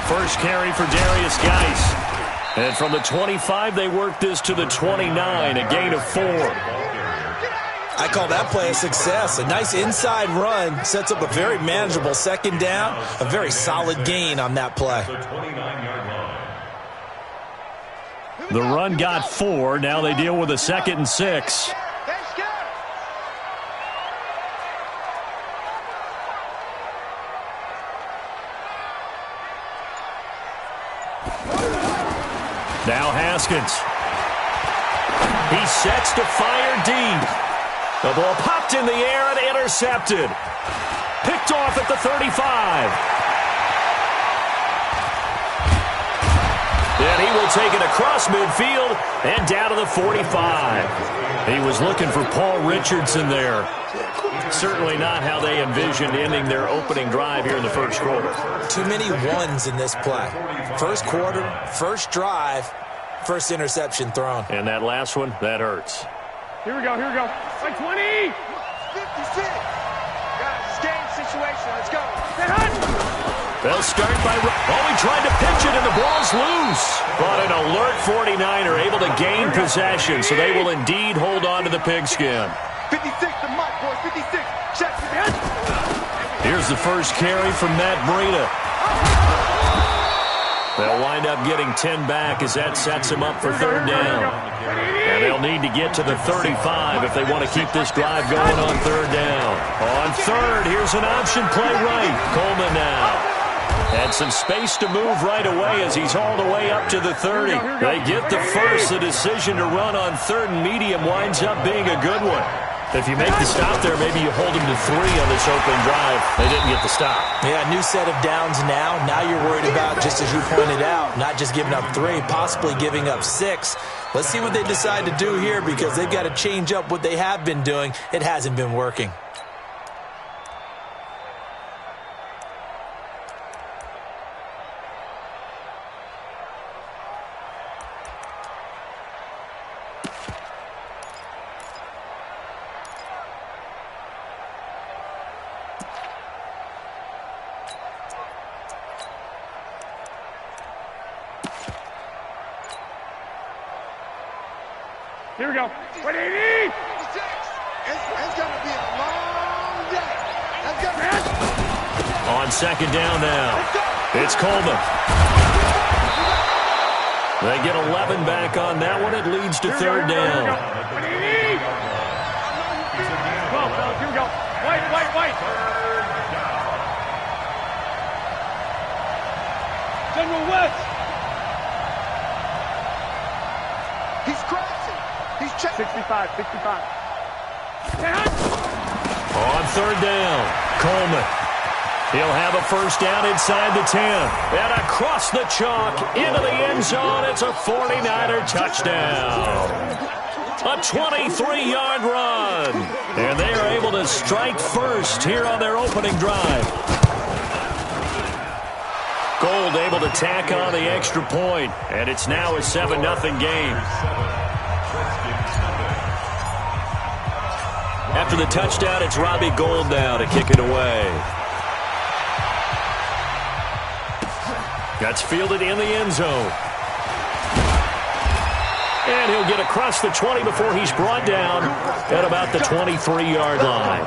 First carry for Darius Geis. And from the 25, they work this to the 29, a gain of 4. I call that play a success. A nice inside run sets up a very manageable second down, a very solid gain on that play. The run got 4. Now they deal with a 2nd and 6. Now Haskins. He sets to fire deep. The ball popped in the air and intercepted. Picked off at the 35. And he will take it across midfield and down to the 45. He was looking for Paul Richardson there. Certainly not how they envisioned ending their opening drive here in the first quarter. Too many ones in this play. First quarter, first drive, first interception thrown. And that last one, that hurts. Here we go. Like 20. 56. Guys, it's game situation. Let's go. They'll start by... Oh, he tried to pitch it, and the ball's is loose. But an alert 49er able to gain possession, so they will indeed hold on to the pigskin. 56 to Mike, boy. 56. Check it. Here's the first carry from Matt Breida. They'll wind up getting 10 back as that sets them up for third down. And they'll need to get to the 35 if they want to keep this drive going on third down. On third, here's an option play right. Coleman now. And some space to move right away as he's all the way up to the 30. They get the first. The decision to run on third and medium winds up being a good one. If you make the stop there, maybe you hold them to 3 on this opening drive. They didn't get the stop. Yeah, new set of downs now. Now you're worried about, just as you pointed out, not just giving up 3, possibly giving up 6. Let's see what they decide to do here because they've got to change up what they have been doing. It hasn't been working. Here we go. 180! It's going to be a long day. Let's go. On second down now, it's Coleman. They get 11 back on that one. It leads to third down. 180! 12, fellas, here we go. White. General West. He's crashing. He's checking. 65. On third down, Coleman. He'll have a first down inside the 10. And across the chalk, into the end zone. It's a 49er touchdown. A 23-yard run. And they are able to strike first here on their opening drive. Gold able to tack on the extra point. And it's now a 7-0 game. After the touchdown, it's Robbie Gould now to kick it away. That's fielded in the end zone. And he'll get across the 20 before he's brought down at about the 23-yard line.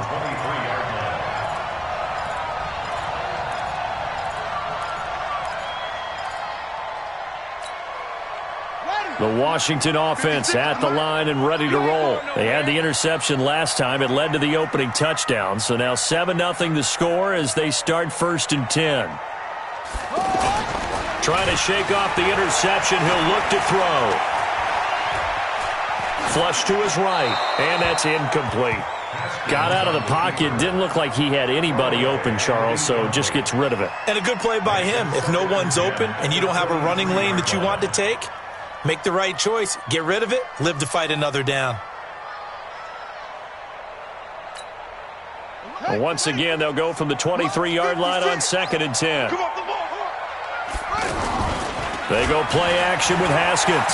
The Washington offense at the line and ready to roll. They had the interception last time. It led to the opening touchdown. So now 7-0 the score as they start 1st and 10. Trying to shake off the interception. He'll look to throw. Flush to his right. And that's incomplete. Got out of the pocket. Didn't look like he had anybody open, Charles, so just gets rid of it. And a good play by him. If no one's open and you don't have a running lane that you want to take, make the right choice. Get rid of it. Live to fight another down. Well, once again, they'll go from the 23-yard line on 2nd and 10. They go play action with Haskins.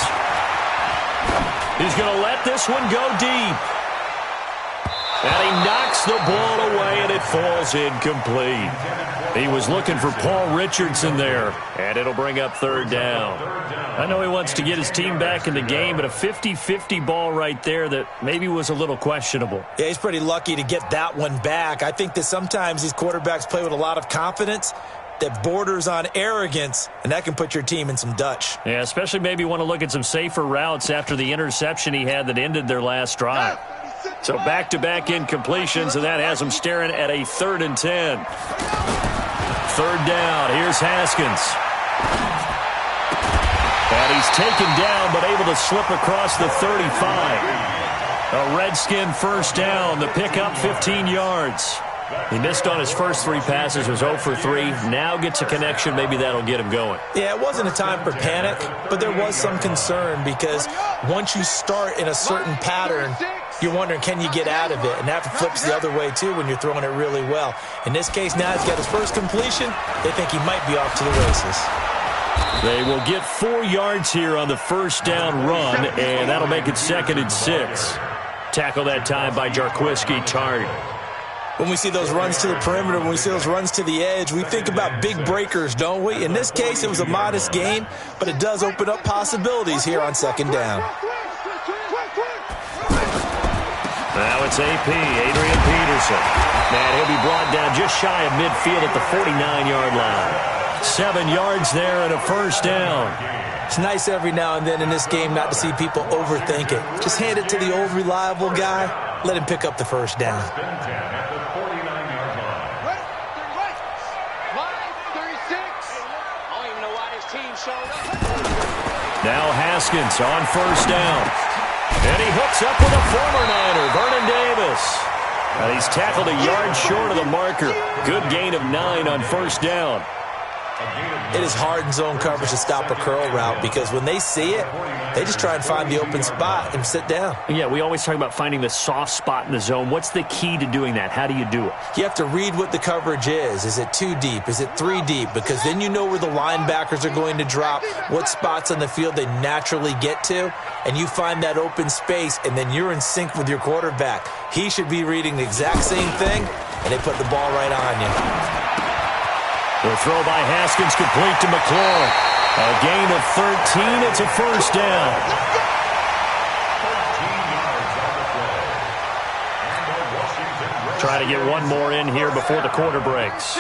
He's going to let this one go deep. And he knocks the ball away, and it falls incomplete. He was looking for Paul Richardson there, and it'll bring up third down. I know he wants to get his team back in the game, but a 50-50 ball right there that maybe was a little questionable. Yeah, he's pretty lucky to get that one back. I think that sometimes these quarterbacks play with a lot of confidence that borders on arrogance, and that can put your team in some Dutch. Yeah, especially maybe want to look at some safer routes after the interception he had that ended their last drive. So back-to-back incompletions, and that has them staring at a 3rd and 10. Third down. Here's Haskins. And he's taken down, but able to slip across the 35. A Redskin first down. The pickup 15 yards. He missed on his first 3 passes, was 0 for 3. Now gets a connection. Maybe that'll get him going. Yeah, it wasn't a time for panic, but there was some concern because once you start in a certain pattern, you're wondering, can you get out of it? And that flips the other way, too, when you're throwing it really well. In this case, now he's got his first completion. They think he might be off to the races. They will get 4 yards here on the first down run, and that'll make it 2nd and 6. Tackle that time by Jarquiski Tart. When we see those runs to the perimeter, when we see those runs to the edge, we think about big breakers, don't we? In this case, it was a modest gain, but it does open up possibilities here on second down. Now it's AP, Adrian Peterson. And he'll be brought down just shy of midfield at the 49-yard line. 7 yards there and a first down. It's nice every now and then in this game not to see people overthink it. Just hand it to the old reliable guy. Let him pick up the first down. Now Haskins on first down. And he hooks up with a former Niner, Vernon Davis. And he's tackled a yard short of the marker. Good gain of 9 on first down. It is hard in zone coverage to stop a curl route because when they see it, they just try and find the open spot and sit down. Yeah, we always talk about finding the soft spot in the zone. What's the key to doing that? How do you do it? You have to read what the coverage is. Is it 2 deep? Is it 3 deep? Because then you know where the linebackers are going to drop, what spots on the field they naturally get to, and you find that open space, and then you're in sync with your quarterback. He should be reading the exact same thing, and they put the ball right on you. The throw by Haskins complete to McLaurin. A gain of 13. It's a first down. Try to get one more in here before the quarter breaks.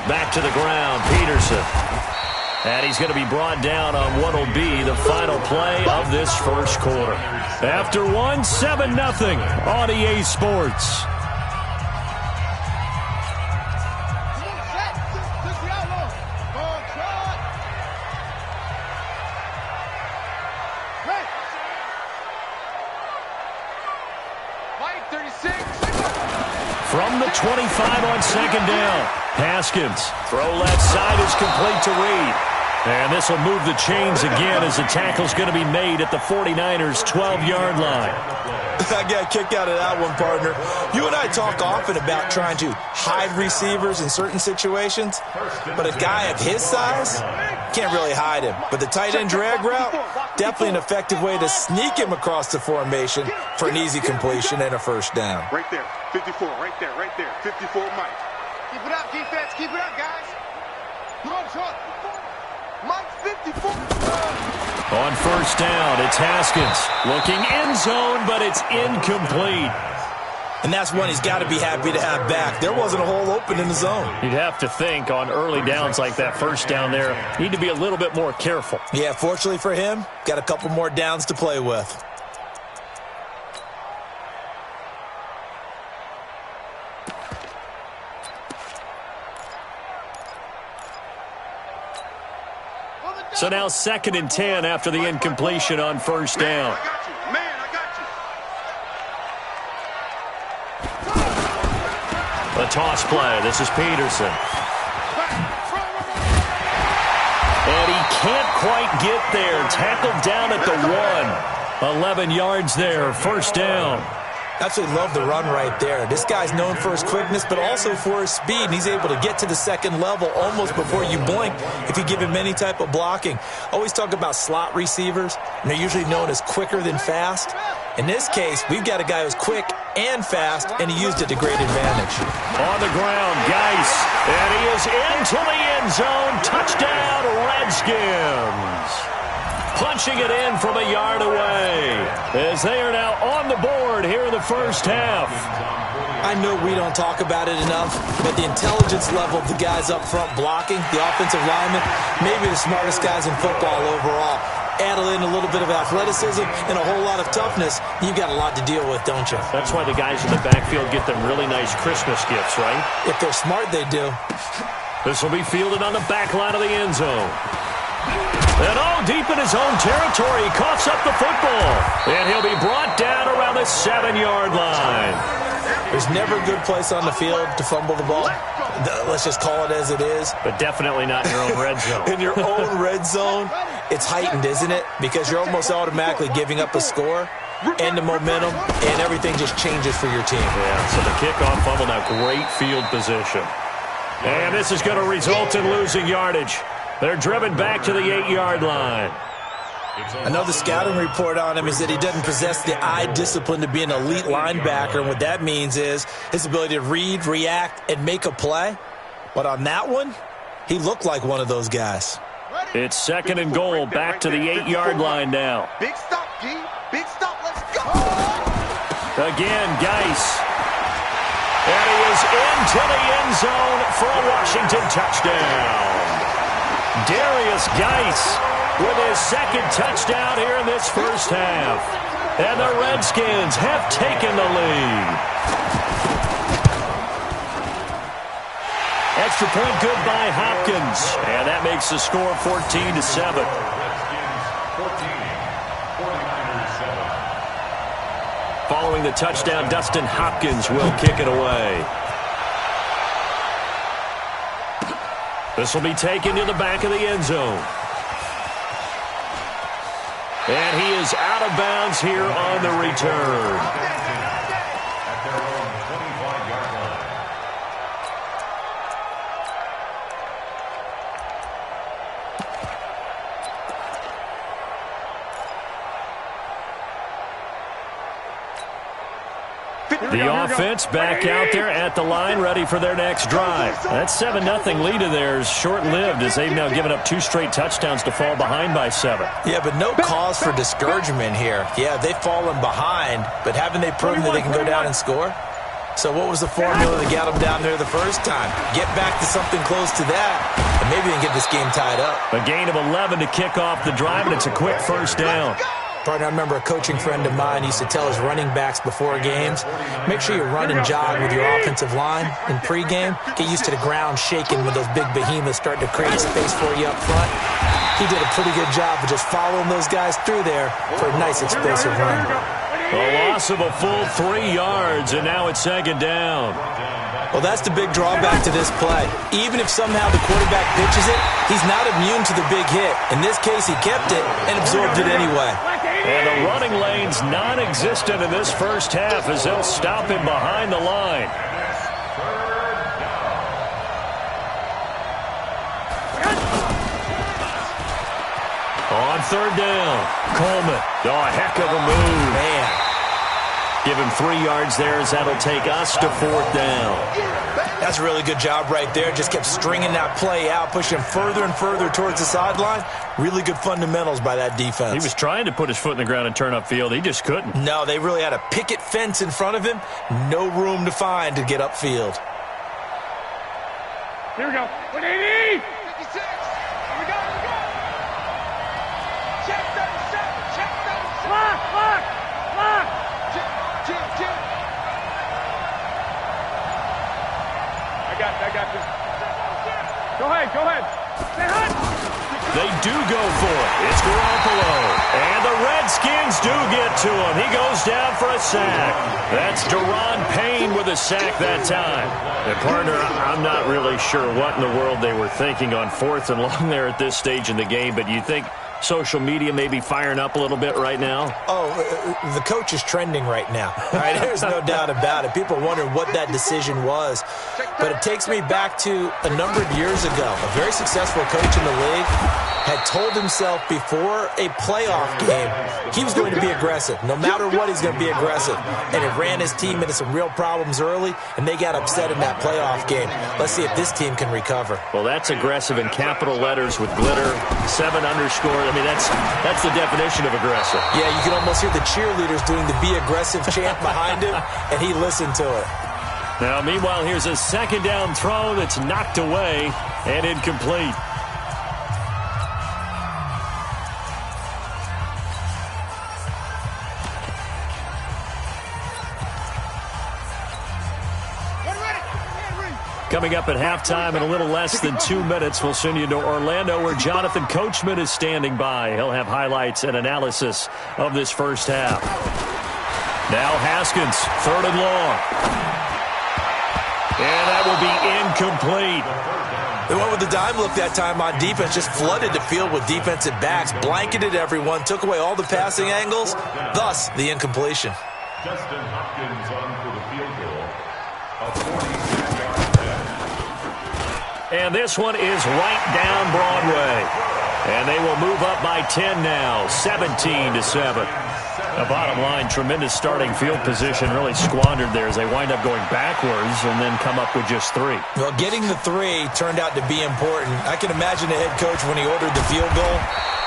Back to the ground, Peterson. And he's going to be brought down on what will be the final play of this first quarter. After 1, 7-0 on EA Sports. From the 25 on second down. Haskins. Throw left side is complete to Reed. And this will move the chains again as the tackle's going to be made at the 49ers' 12-yard line. I got a kick out of that one, partner. You and I talk often about trying to hide receivers in certain situations, but a guy of his size can't really hide him. But the tight end drag route, definitely an effective way to sneak him across the formation for an easy completion and a first down. Right there, 54, right there, 54, Mike. Keep it up, defense, keep it up, guys. Put on short. Mike, 54. On first down, it's Haskins. Looking end zone, but it's incomplete. And that's one he's got to be happy to have back. There wasn't a hole open in the zone. You'd have to think on early downs like that first down there, need to be a little bit more careful. Yeah, fortunately for him, got a couple more downs to play with. So now 2nd and 10 after the incompletion on first down. I got you. Man, I got you. A toss play. This is Peterson. And he can't quite get there. Tackled down at the 1. 11 yards there. First down. Absolutely love the run right there. This guy's known for his quickness, but also for his speed, and he's able to get to the second level almost before you blink if you give him any type of blocking. Always talk about slot receivers, and they're usually known as quicker than fast. In this case, we've got a guy who's quick and fast, and he used it to great advantage. On the ground, Geis, and he is into the end zone. Touchdown, Redskins. Punching it in from a yard away as they are now on the board here in the first half. I know we don't talk about it enough, but the intelligence level of the guys up front blocking, the offensive linemen, maybe the smartest guys in football overall. Add in a little bit of athleticism and a whole lot of toughness, you've got a lot to deal with, don't you? That's why the guys in the backfield get them really nice Christmas gifts, right? If they're smart, they do. This will be fielded on the back line of the end zone. And all deep in his own territory, he coughs up the football. And he'll be brought down around the 7-yard line. There's never a good place on the field to fumble the ball. Let's just call it as it is. But definitely not in your own red zone. In your own red zone, it's heightened, isn't it? Because you're almost automatically giving up a score and the momentum, and everything just changes for your team. Yeah, so the kickoff fumble, now great field position. And this is going to result in losing yardage. They're driven back to the 8-yard line. I know the scouting report on him is that he doesn't possess the eye discipline to be an elite linebacker, and what that means is his ability to read, react, and make a play. But on that one, he looked like one of those guys. It's 2nd and goal, back to the 8-yard line now. Big stop, G. Big stop. Let's go. Again, Geis. And he is into the end zone for a Washington touchdown. Darius Geis with his 2nd touchdown here in this first half. And the Redskins have taken the lead. Extra point good by Hopkins. And that makes the score 14-7. Following the touchdown, Dustin Hopkins will kick it away. This will be taken to the back of the end zone. And he is out of bounds here on the return. At their own 25-yard line. The offense back out there at the line, ready for their next drive. That 7-0 lead of theirs short-lived as they've now given up 2 straight touchdowns to fall behind by 7. Yeah, but no cause for discouragement here. Yeah, they've fallen behind, but haven't they proven that they can go down and score? So what was the formula that got them down there the first time? Get back to something close to that, and maybe they can get this game tied up. A gain of 11 to kick off the drive, and it's a quick first down. Partner, I remember a coaching friend of mine used to tell his running backs before games, make sure you run and jog with your offensive line in pregame. Get used to the ground shaking when those big behemoths start to create space for you up front. He did a pretty good job of just following those guys through there for a nice explosive run. A loss of a full 3 yards, and now it's 2nd down. Well, that's the big drawback to this play. Even if somehow the quarterback pitches it, he's not immune to the big hit. In this case, he kept it and absorbed it anyway. And the running lane's non-existent in this first half as they'll stop him behind the line. On 3rd down, Coleman. Oh, a heck of a move. Man. Give him 3 yards there as that'll take us to 4th down. That's a really good job right there. Just kept stringing that play out, pushing him further and further towards the sideline. Really good fundamentals by that defense. He was trying to put his foot in the ground and turn upfield. He just couldn't. No, they really had a picket fence in front of him. No room to find to get upfield. Here we go. 180. 56. Here we go. Check 37. Check 37. Lock. Jim. I got this. Go ahead. Stay hot. They do go for it. It's Garoppolo. And the Redskins do get to him. He goes down for a sack. That's Daron Payne with a sack that time. And partner, I'm not really sure what in the world they were thinking on 4th and long there at this stage in the game, but you think social media may be firing up a little bit right now? Oh, the coach is trending right now. All right, there's no doubt about it. People are wondering what that decision was. But it takes me back to a number of years ago. A very successful coach in the league had told himself before a playoff game he was going to be aggressive. No matter what, he's going to be aggressive. And it ran his team into some real problems early, and they got upset in that playoff game. Let's see if this team can recover. Well, that's aggressive in capital letters with glitter, 7 underscore. I mean, that's the definition of aggressive. Yeah, you can almost hear the cheerleaders doing the be aggressive chant behind him, and he listened to it. Now, meanwhile, here's a 2nd down throw that's knocked away and incomplete. Coming up at halftime in a little less than 2 minutes, we'll send you to Orlando where Jonathan Coachman is standing by. He'll have highlights and analysis of this first half. Now Haskins, 3rd and long. And that will be incomplete. They went with the dime look that time on defense, just flooded the field with defensive backs, blanketed everyone, took away all the passing angles, thus the incompletion. Dustin Hopkins on for the field goal. A 46-yard. And this one is right down Broadway. And they will move up by 10 now, 17-7. The bottom line, tremendous starting field position, really squandered there as they wind up going backwards and then come up with just 3. Well, getting the 3 turned out to be important. I can imagine the head coach when he ordered the field goal.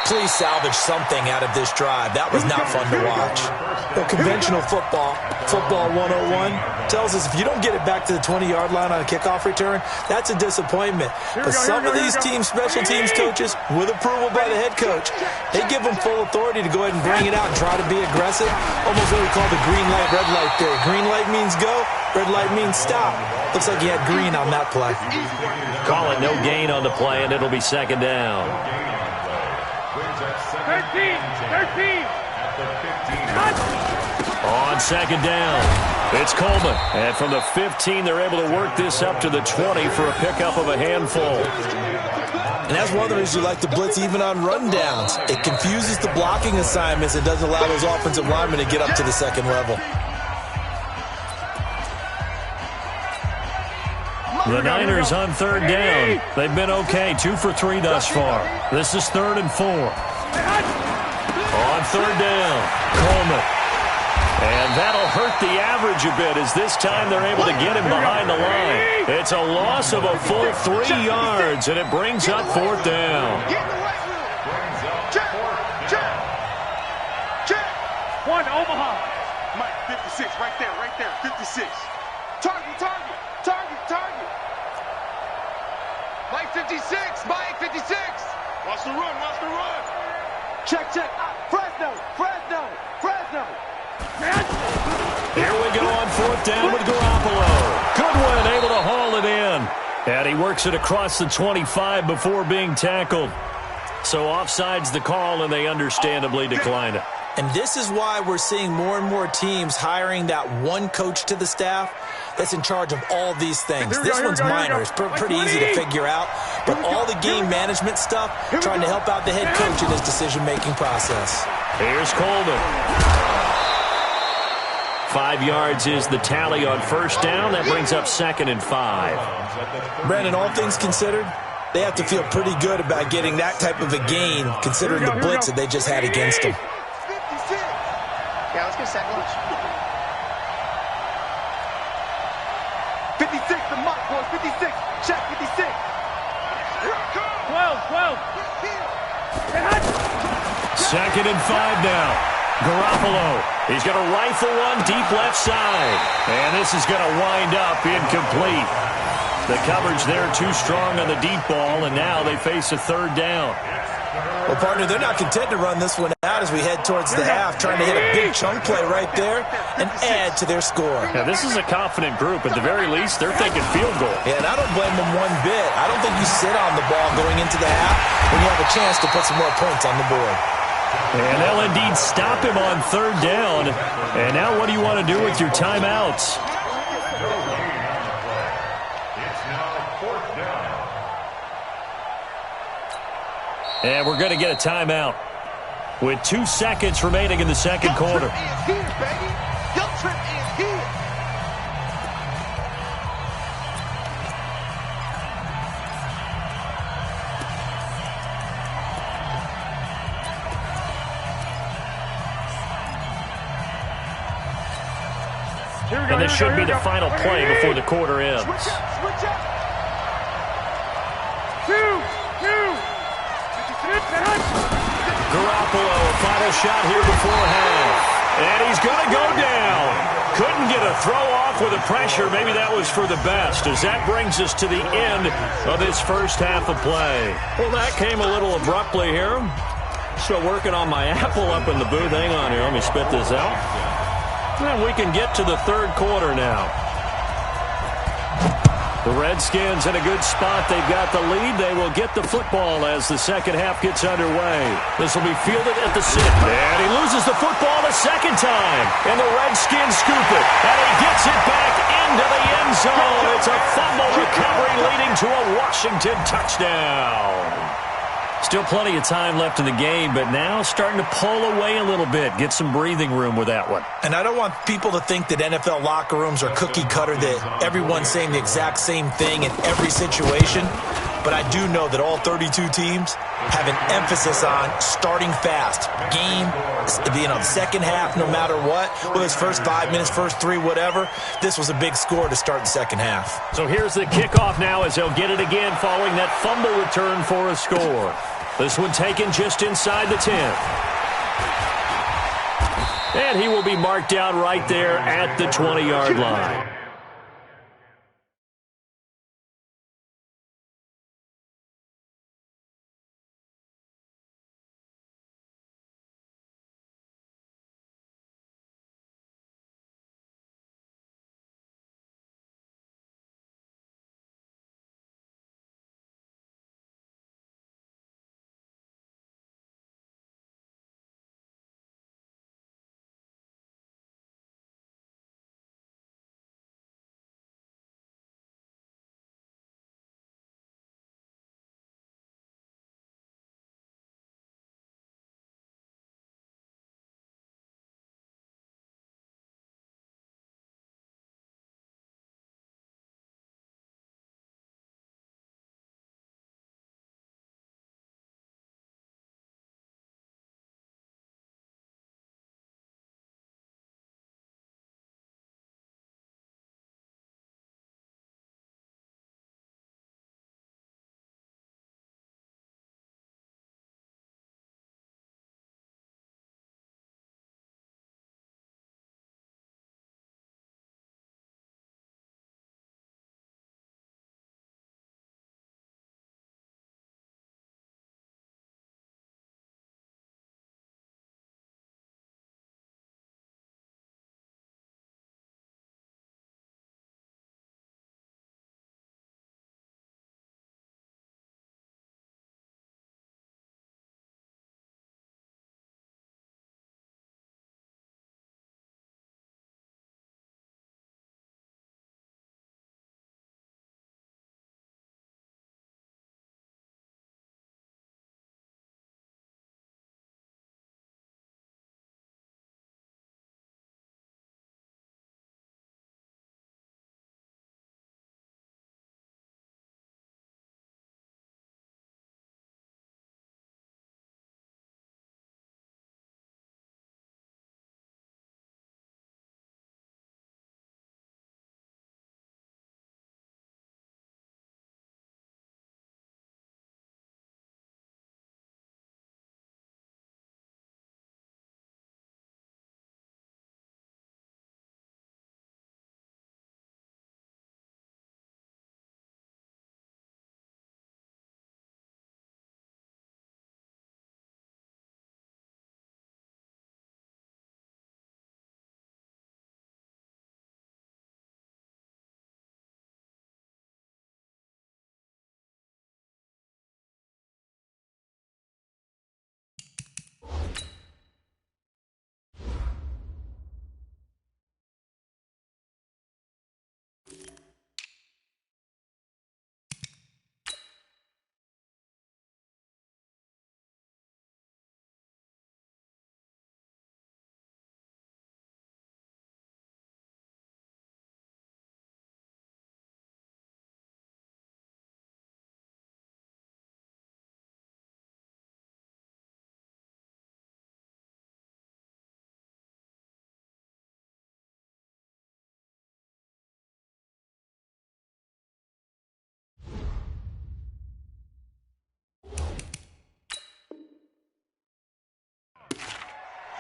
Please salvage something out of this drive. That was not fun to watch. Well, conventional football 101, tells us if you don't get it back to the 20-yard line on a kickoff return, that's a disappointment. But some of these teams, special teams coaches, with approval by the head coach, they give them full authority to go ahead and bring it out and try to be aggressive. Almost what we call the green light, red light theory. Green light means go, red light means stop. Looks like he had green on that play. Call it no gain on the play, and it'll be second down. 13. On second down, it's Coleman. And from the 15, they're able to work this up to the 20 for a pickup of a handful. And that's one of the reasons you like to blitz even on rundowns. It confuses the blocking assignments and doesn't allow those offensive linemen to get up to the second level. The Niners on third down. They've been okay, 2 for 3 thus far. This is 3rd and 4. On third down, Coleman. And that'll hurt the average a bit as this time they're able to get him behind the line. It's a loss of a full 3 yards, and it brings up 4th down. One, Omaha. Mike, 56, right there, 56. Target. Mike, 56, Mike, 56. Watch the run. Check. Fresno. Here we go on 4th down with Garoppolo. Goodwin able to haul it in. And he works it across the 25 before being tackled. So offside's the call, and they understandably decline it. And this is why we're seeing more and more teams hiring that one coach to the staff that's in charge of all these things. This one's minor. It's pretty easy to figure out. But all the game management stuff, trying to help out the head coach in his decision-making process. Here's Coleman. 5 yards is the tally on first down. That brings up 2nd and 5. Brandon, all things considered, they have to feel pretty good about getting that type of a gain, considering the blitz that they just had against them. Yeah, let's get a sack lunch. 56, the mark, boys. 56. Check, 56. 12. 2nd and 5 now. Garoppolo. He's going to rifle one deep left side. And this is going to wind up incomplete. The coverage there too strong on the deep ball, and now they face a 3rd down. Well, partner, they're not content to run this one out as we head towards the half, trying to hit a big chunk play right there and add to their score. Now, this is a confident group. At the very least, they're thinking field goal. Yeah, and I don't blame them one bit. I don't think you sit on the ball going into the half when you have a chance to put some more points on the board. And they'll indeed stop him on 3rd down. And now what do you want to do with your timeouts? And we're going to get a timeout with 2 seconds remaining in the second quarter. And this should be the final play before the quarter ends. Garoppolo, final shot here before half. And he's going to go down. Couldn't get a throw off with the pressure. Maybe that was for the best, as that brings us to the end of this first half of play. Well, that came a little abruptly here. Still working on my apple up in the booth. Hang on here. Let me spit this out. And we can get to the third quarter now. The Redskins in a good spot. They've got the lead. They will get the football as the second half gets underway. This will be fielded at the 6. And he loses the football a second time. And the Redskins scoop it. And he gets it back into the end zone. It's a fumble recovery leading to a Washington touchdown. Still plenty of time left in the game, but now starting to pull away a little bit. Get some breathing room with that one. And I don't want people to think that NFL locker rooms are cookie cutter, that everyone's saying the exact same thing in every situation. but I do know that all 32 teams have an emphasis on starting fast. Game, second half, no matter what, whether it's first 5 minutes, first 3, whatever, this was a big score to start the second half. So here's the kickoff now as they'll get it again following that fumble return for a score. This one taken just inside the 10. And he will be marked down right there at the 20-yard line.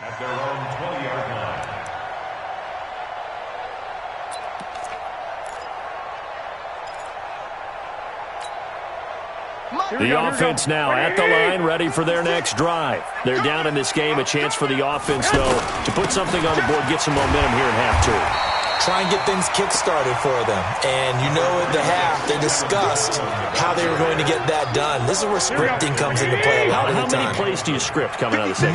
At their own 20-yard line. The offense now at the line, ready for their next drive. They're down in this game. A chance for the offense, though, to put something on the board, get some momentum here in half two. Try and get things kick-started for them. And you know at the half, they discussed how they were going to get that done. This is where scripting comes into play a lot of the time. How many plays do you script coming out of the second?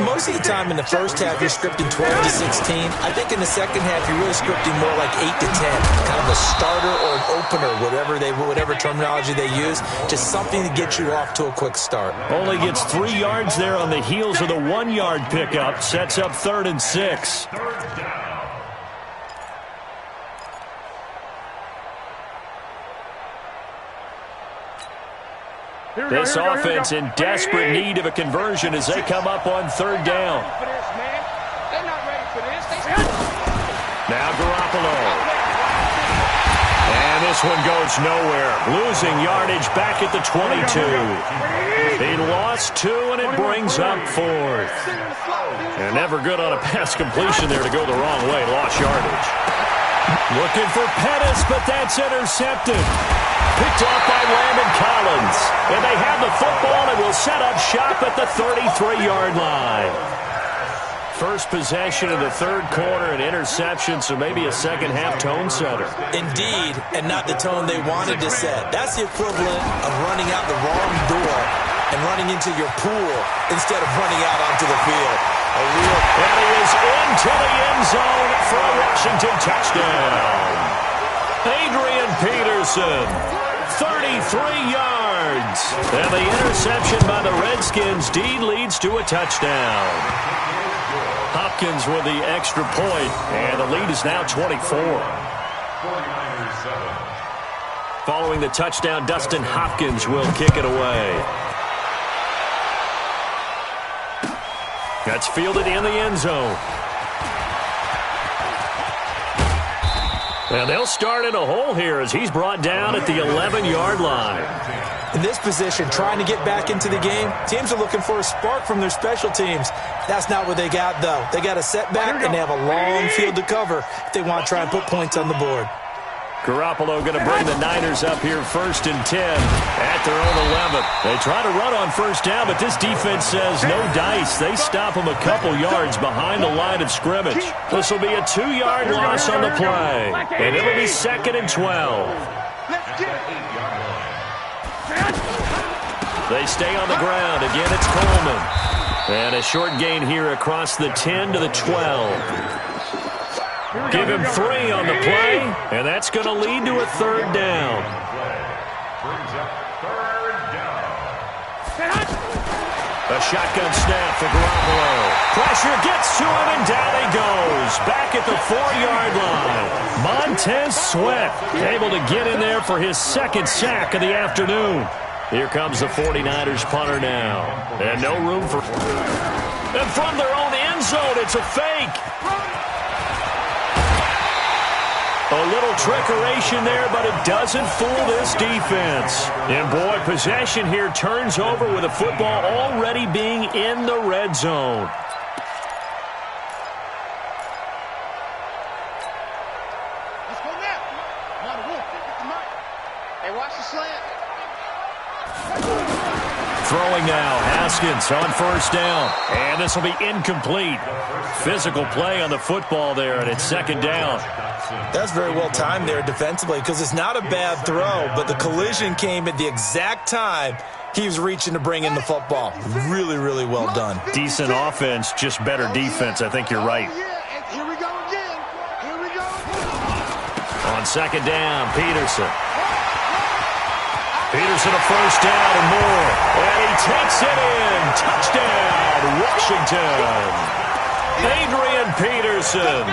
Most of the time in the first half, you're scripting 12 to 16. I think in the second half, you're really scripting more like 8 to 10. Kind of a starter or an opener, whatever terminology they use. Just something to get you off to a quick start. Only gets 3 yards there on the heels of the 1-yard pickup. Sets up 3rd and 6. Third down. This offense in desperate need of a conversion as they come up on third down. Now Garoppolo. And this one goes nowhere. Losing yardage back at the 22. He lost 2, and it brings up 4th. And never good on a pass completion there to go the wrong way. Lost yardage. Looking for Pettis, but that's intercepted. Picked off by Landon Collins. And they have the football and will set up shop at the 33-yard line. First possession of the third quarter, an interception, so maybe a second-half tone setter. Indeed, and not the tone they wanted to set. That's the equivalent of running out the wrong door and running into your pool instead of running out onto the field. And he is into the end zone for a Washington touchdown. Adrian Peterson, 33 yards. And the interception by the Redskins' D leads to a touchdown. Hopkins with the extra point, and the lead is now 24. 49ers 7. Following the touchdown, Dustin Hopkins will kick it away. That's fielded in the end zone. And they'll start in a hole here as he's brought down at the 11-yard line. In this position, trying to get back into the game, teams are looking for a spark from their special teams. That's not what they got, though. They got a setback, and they have a long field to cover if they want to try and put points on the board. Garoppolo going to bring the Niners up here 1st and 10 at their own 11. They try to run on first down, but this defense says no dice. They stop them a couple yards behind the line of scrimmage. This will be a 2-yard loss on the play, and it'll be 2nd and 12. They stay on the ground. Again, it's Coleman. And a short gain here across the 10 to the 12. Give him 3 on the play, and that's going to lead to a 3rd down. Brings up 3rd down. A shotgun snap for Garoppolo. Pressure gets to him, and down he goes. Back at the 4-yard line. Montez Sweat able to get in there for his 2nd sack of the afternoon. Here comes the 49ers punter now. And no room for... And from their own end zone, it's a fake. A little trickeration there, but it doesn't fool this defense. And boy, possession here turns over with the football already being in the red zone. Let's go now. Hey, watch the slant. Throwing now, Haskins on first down. And this will be incomplete. Physical play on the football there, and it's 2nd down. That's very well timed there defensively because it's not a bad throw, but the collision came at the exact time he was reaching to bring in the football. Really, really well done. Decent offense, just better defense. I think you're right. Here we go again. Here we go. On 2nd down, Peterson. Peterson a first down and more. And he takes it in. Touchdown, Washington. Adrian Peterson.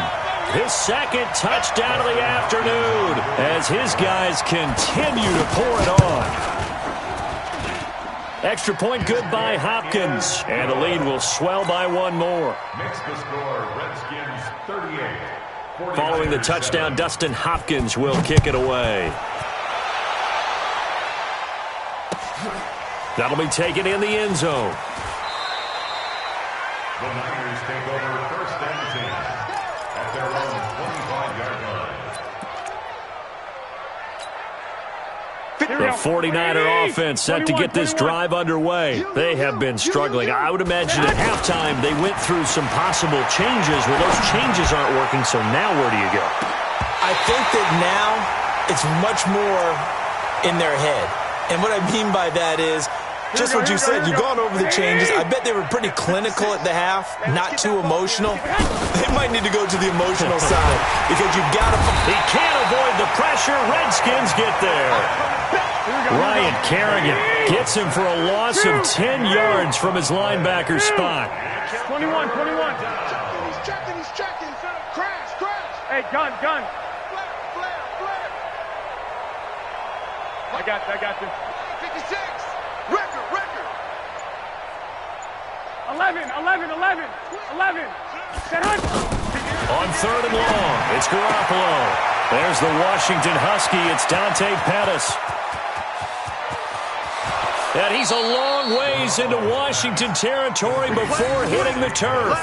His 2nd touchdown of the afternoon as his guys continue to pour it on. Extra point good by Hopkins. And the lead will swell by 1 more. Makes the score Redskins 38. Following the touchdown, Dustin Hopkins will kick it away. That'll be taken in the end zone. The Niners take over 1st and 10 at their own 25-yard line. The 49er offense set to get this drive underway. They have been struggling. I would imagine at halftime they went through some possible changes. Well, those changes aren't working, so now where do you go? I think that now it's much more in their head. And what I mean by that is just what you said. You've gone over the changes. I bet they were pretty clinical at the half, not too emotional. They might need to go to the emotional side because you've got to... He can't avoid the pressure. Redskins get there. Ryan Kerrigan gets him for a loss of 10 yards from his linebacker spot. 21. He's checking. Crash. Hey, gun. Flare. I got you. 56. Record. 11. Set hunt. On 3rd and long, it's Garoppolo. There's the Washington Husky. It's Dante Pettis. And he's a long ways into Washington territory before hitting the turf.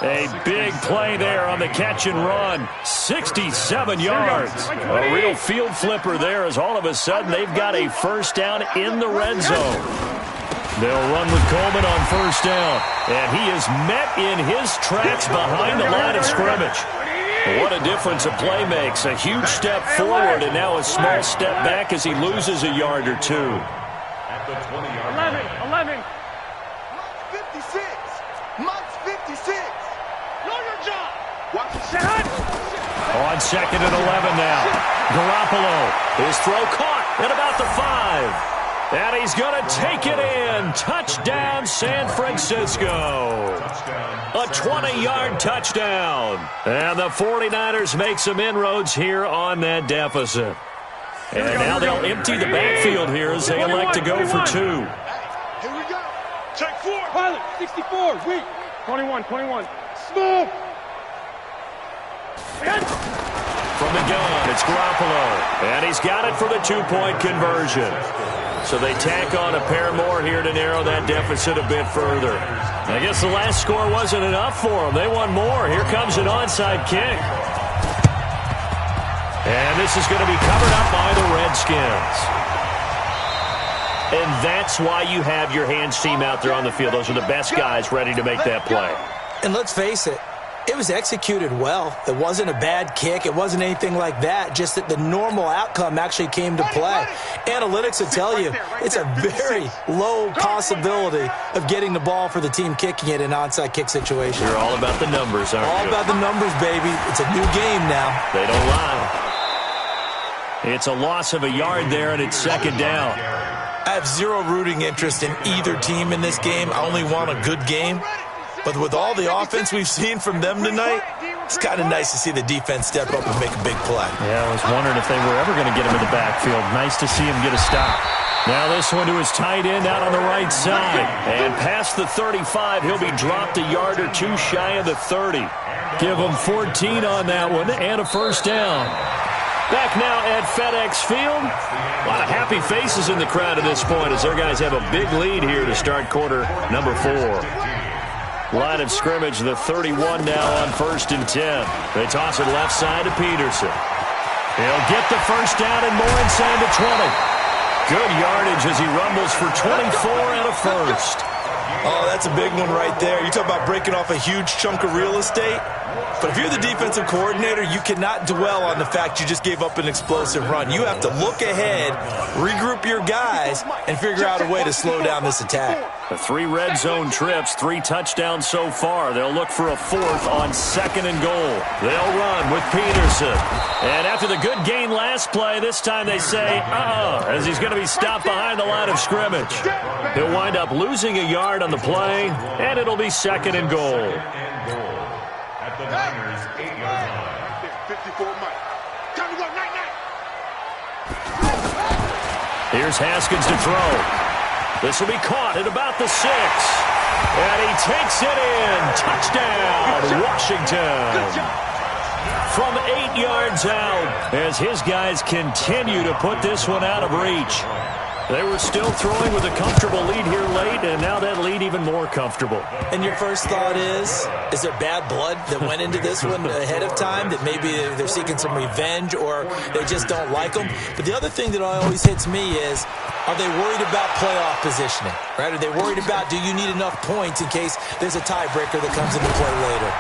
A big play there on the catch and run. 67 yards. A real field flipper there as all of a sudden they've got a first down in the red zone. They'll run with Coleman on first down. And he is met in his tracks behind the line of scrimmage. What a difference a play makes. A huge step forward and now a small step back as he loses a yard or two. At the 20-yard 11. Mike's 56. Mike's 56. Know your job. Watch the Set hunt. On 2nd and 11 now. Garoppolo. His throw caught at about the 5. And he's going to take it in. Touchdown, San Francisco. A 20-yard touchdown. And the 49ers make some inroads here on that deficit. And now they'll empty the backfield here as they elect to go for 2. Here we go. Check 4. Pilot, 64. Weak. 21. Small. From the gun, it's Garoppolo. And he's got it for the 2-point conversion. So they tack on a pair more here to narrow that deficit a bit further. I guess the last score wasn't enough for them. They want more. Here comes an onside kick. And this is going to be covered up by the Redskins. And that's why you have your hands team out there on the field. Those are the best guys ready to make that play. And let's face it, it was executed well. It wasn't a bad kick. It wasn't anything like that. Just that the normal outcome actually came to play. Analytics will tell you it's a very low possibility of getting the ball for the team kicking it in an onside kick situation. You're all about the numbers, aren't you? All about the numbers, baby. It's a new game now. They don't lie. It's a loss of a yard there, and it's 2nd down. I have zero rooting interest in either team in this game. I only want a good game. But with all the offense we've seen from them tonight, it's kind of nice to see the defense step up and make a big play. Yeah, I was wondering if they were ever going to get him in the backfield. Nice to see him get a stop. Now this one to his tight end out on the right side. And past the 35, he'll be dropped a yard or two shy of the 30. Give him 14 on that one and a first down. Back now at FedEx Field. A lot of happy faces in the crowd at this point as their guys have a big lead here to start quarter number 4. Line of scrimmage, the 31 now on 1st and 10. They toss it left side to Peterson. He'll get the first down and more inside the 20. Good yardage as he rumbles for 24 and a first. Oh, that's a big one right there. You talk about breaking off a huge chunk of real estate. But if you're the defensive coordinator, you cannot dwell on the fact you just gave up an explosive run. You have to look ahead, regroup your guys, and figure out a way to slow down this attack. The 3 red zone trips, 3 touchdowns so far. They'll look for a 4th on 2nd and goal. They'll run with Peterson. And after the good gain last play, this time they say, as he's going to be stopped behind the line of scrimmage. He'll wind up losing a yard on the play, and it'll be 2nd and goal. At the Niners' 8-yard line. 54 Mike. Time to go, night. Here's Haskins to throw. This will be caught at about the 6. And he takes it in. Touchdown, Washington. From 8 yards out as his guys continue to put this one out of reach. They were still throwing with a comfortable lead here late, and now that lead even more comfortable. And your first thought is there bad blood that went into this one ahead of time, that maybe they're seeking some revenge or they just don't like them? But the other thing that always hits me is, are they worried about playoff positioning? Right? Are they worried about, do you need enough points in case there's a tiebreaker that comes into play later?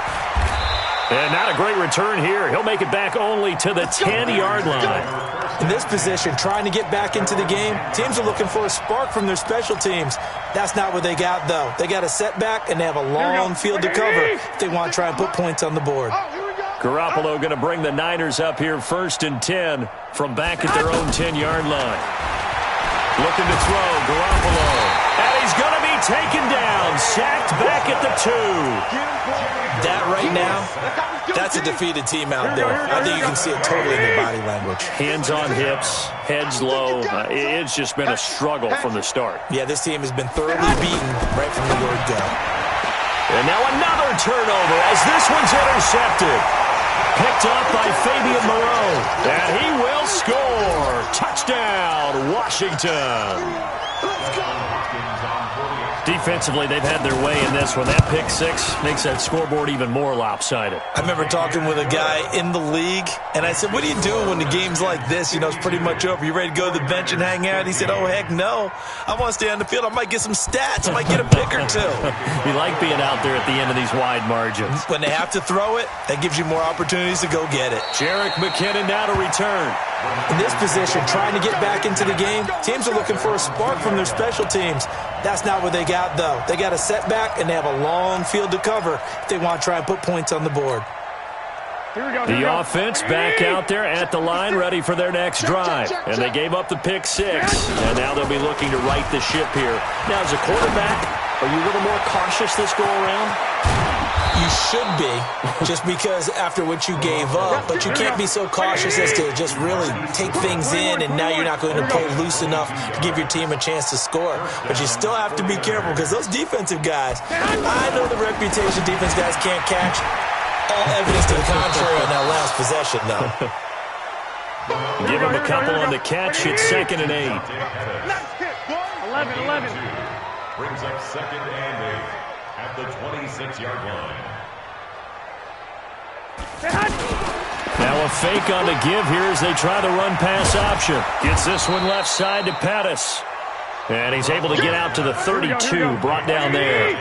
And not a great return here. He'll make it back only to the 10-yard line. In this position, trying to get back into the game, teams are looking for a spark from their special teams. That's not what they got, though. They got a setback, and they have a long field to cover if they want to try and put points on the board. Garoppolo going to bring the Niners up here 1st and 10 from back at their own 10-yard line. Looking to throw, Garoppolo. And he's going to be taken down. Sacked back at the 2. That right now, that's a defeated team out there. I think you can see it totally in their body language. Hands on hips, heads low. It's just been a struggle from the start. Yeah, this team has been thoroughly beaten right from the word go. And now another turnover as this one's intercepted. Picked up by Fabian Moreau. And he will score. Touchdown, Washington. Defensively, they've had their way in this one. That pick six makes that scoreboard even more lopsided. I remember talking with a guy in the league, and I said, what are you doing when the game's like this? You know, it's pretty much over. You ready to go to the bench and hang out? He said, oh, heck no. I want to stay on the field. I might get some stats. I might get a pick or two. You like being out there at the end of these wide margins. When they have to throw it, that gives you more opportunities to go get it. Jerick McKinnon now to return. In this position, trying to get back into the game, teams are looking for a spark from their special teams. That's not what they got, though. They got a setback, and they have a long field to cover if they want to try and put points on the board. The offense back out there at the line, ready for their next drive. And they gave up the pick six, and now they'll be looking to right the ship here. Now, as a quarterback, are you a little more cautious this go-around? You should be, just because after what you gave up, but you can't be so cautious as to just really take things in, and now you're not going to play loose enough to give your team a chance to score. But you still have to be careful, because those defensive guys, I know the reputation defense guys can't catch. All evidence to the contrary on that last possession, though. Give him a couple on the catch. It's 2nd and 8. 11. Brings up 2nd and 8 at the 26-yard line. Now a fake on the give here as they try the run-pass option. Gets this one left side to Pettis. And he's able to get out to the 32, brought down there.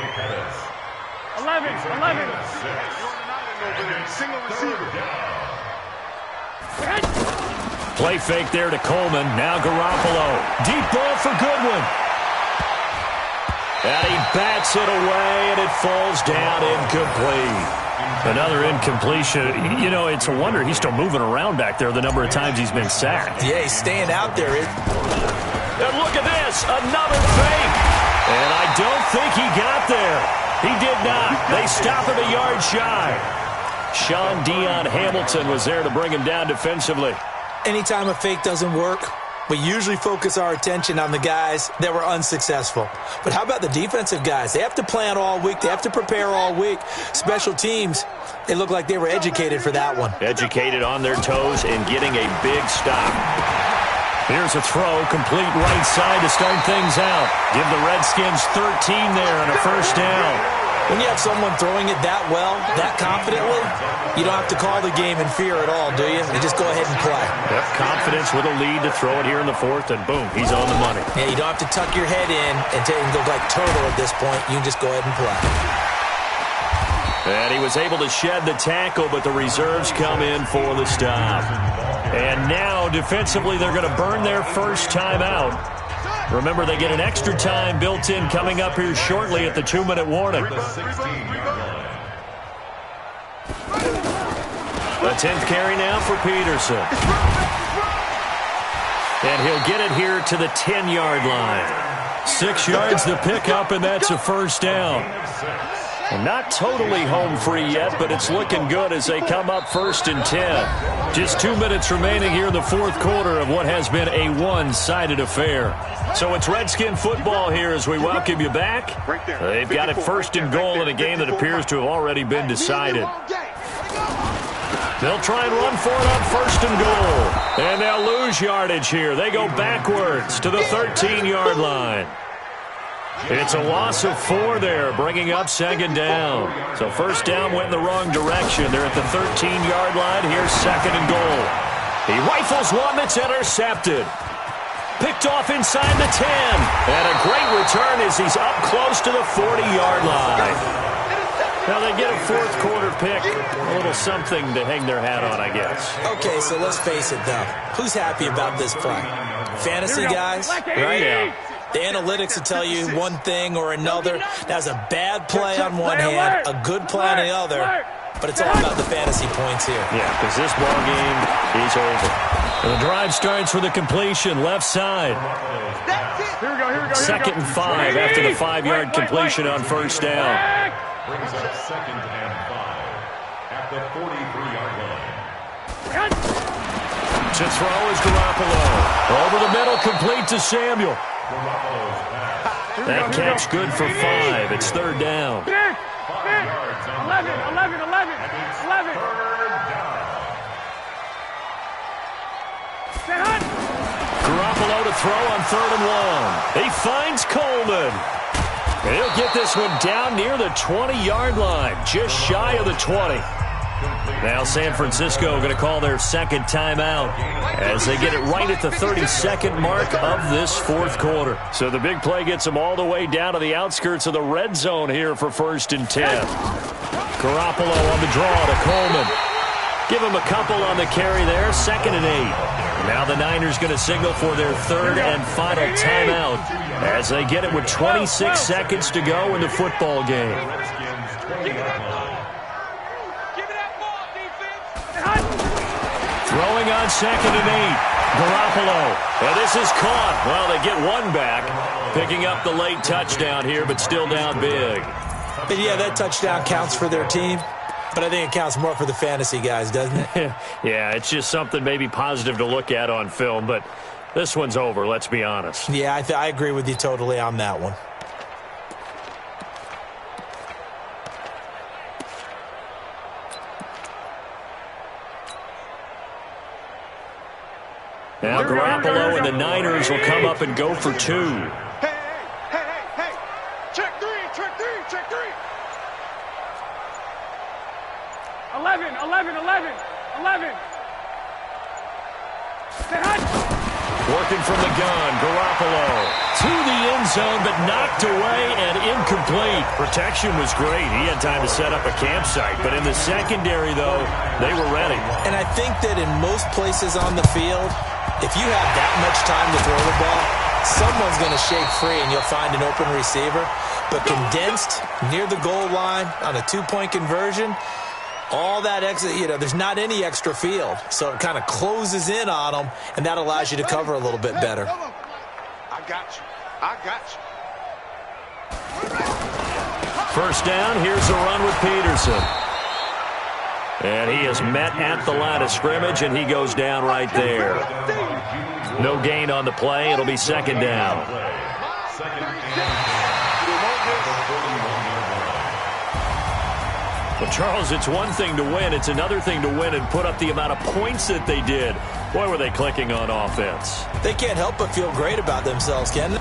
11. Single receiver. Play fake there to Coleman. Now Garoppolo. Deep ball for Goodwin. And he bats it away, and it falls down incomplete. Another incompletion. You know, it's a wonder he's still moving around back there the number of times he's been sacked. Yeah, he's staying out there. And look at this, another fake. And I don't think he got there. He did not. They stop him a yard shy. Sean Dion Hamilton was there to bring him down defensively. Anytime a fake doesn't work, we usually focus our attention on the guys that were unsuccessful. But how about the defensive guys? They have to plan all week. They have to prepare all week. Special teams, they look like they were educated for that one. Educated on their toes and getting a big stop. Here's a throw, complete right side to start things out. Give the Redskins 13 there and a first down. When you have someone throwing it that well, that confidently, you don't have to call the game in fear at all, do you? You just go ahead and play. Yep, confidence with a lead to throw it here in the 4th, and boom, he's on the money. Yeah, you don't have to tuck your head in and go like turtle at this point. You can just go ahead and play. And he was able to shed the tackle, but the reserves come in for the stop. And now, defensively, they're going to burn their first time out. Remember, they get an extra time built in coming up here shortly at the 2-minute warning. The 16-yard line. The 10th carry now for Peterson. And he'll get it here to the 10-yard line. 6 yards to pick up, and that's a first down. Well, not totally home free yet, but it's looking good as they come up 1st and 10. Just 2 minutes remaining here in the 4th quarter of what has been a one-sided affair. So it's Redskin football here as we welcome you back. They've got it 1st and goal in a game that appears to have already been decided. They'll try and run for it on 1st and goal. And they'll lose yardage here. They go backwards to the 13-yard line. It's a loss of 4 there, bringing up 2nd down. So first down went in the wrong direction. They're at the 13-yard line. Here's 2nd and goal. He rifles one that's intercepted. Picked off inside the 10. And a great return as he's up close to the 40-yard line. Now they get a 4th quarter pick. A little something to hang their hat on, I guess. Okay, so let's face it, though. Who's happy about this play? Fantasy guys, right? Yeah. The analytics will tell you one thing or another. That's a bad play on one hand, a good play on the other. But it's all about the fantasy points here. Yeah, because this ball game is over. The drive starts with a completion, left side. That's it. Here we go, here we go. Second and 5 after the 5-yard completion on first down. Brings up 2nd and 5 at the 43-yard line. To throw is Garoppolo. Over the middle, complete to Samuel. That catch good for 5. It's third down. 11. Garoppolo to throw on 3rd and 1. He finds Coleman. And he'll get this one down near the 20-yard line, just shy of the 20. Now San Francisco going to call their second timeout as they get it right at the 32nd mark of this fourth quarter. So the big play gets them all the way down to the outskirts of the red zone here for 1st and 10. Garoppolo on the draw to Coleman. Give him a couple on the carry there, 2nd and 8. Now the Niners going to signal for their 3rd and final timeout as they get it with 26 seconds to go in the football game. Throwing on 2nd and 8. Garoppolo. And this is caught. Well, they get one back. Picking up the late touchdown here, but still down big. But yeah, that touchdown counts for their team. But I think it counts more for the fantasy guys, doesn't it? Yeah, it's just something maybe positive to look at on film. But this one's over, let's be honest. Yeah, I agree with you totally on that one. Now Garoppolo and the Niners will come up and go for 2. Hey. Check three. 11. Working from the gun, Garoppolo to the end zone, but knocked away and incomplete. Protection was great. He had time to set up a campsite, but in the secondary, though, they were ready. And I think that in most places on the field, if you have that much time to throw the ball, someone's going to shake free and you'll find an open receiver. But condensed near the goal line on a 2-point conversion, all that extra, there's not any extra field. So it kind of closes in on them, and that allows you to cover a little bit better. I got you. First down, here's a run with Peterson. And he is met at the line of scrimmage, and he goes down right there. No gain on the play. It'll be 2nd down. Well, Charles, it's one thing to win. It's another thing to win and put up the amount of points that they did. Boy, were they clicking on offense. They can't help but feel great about themselves, can they?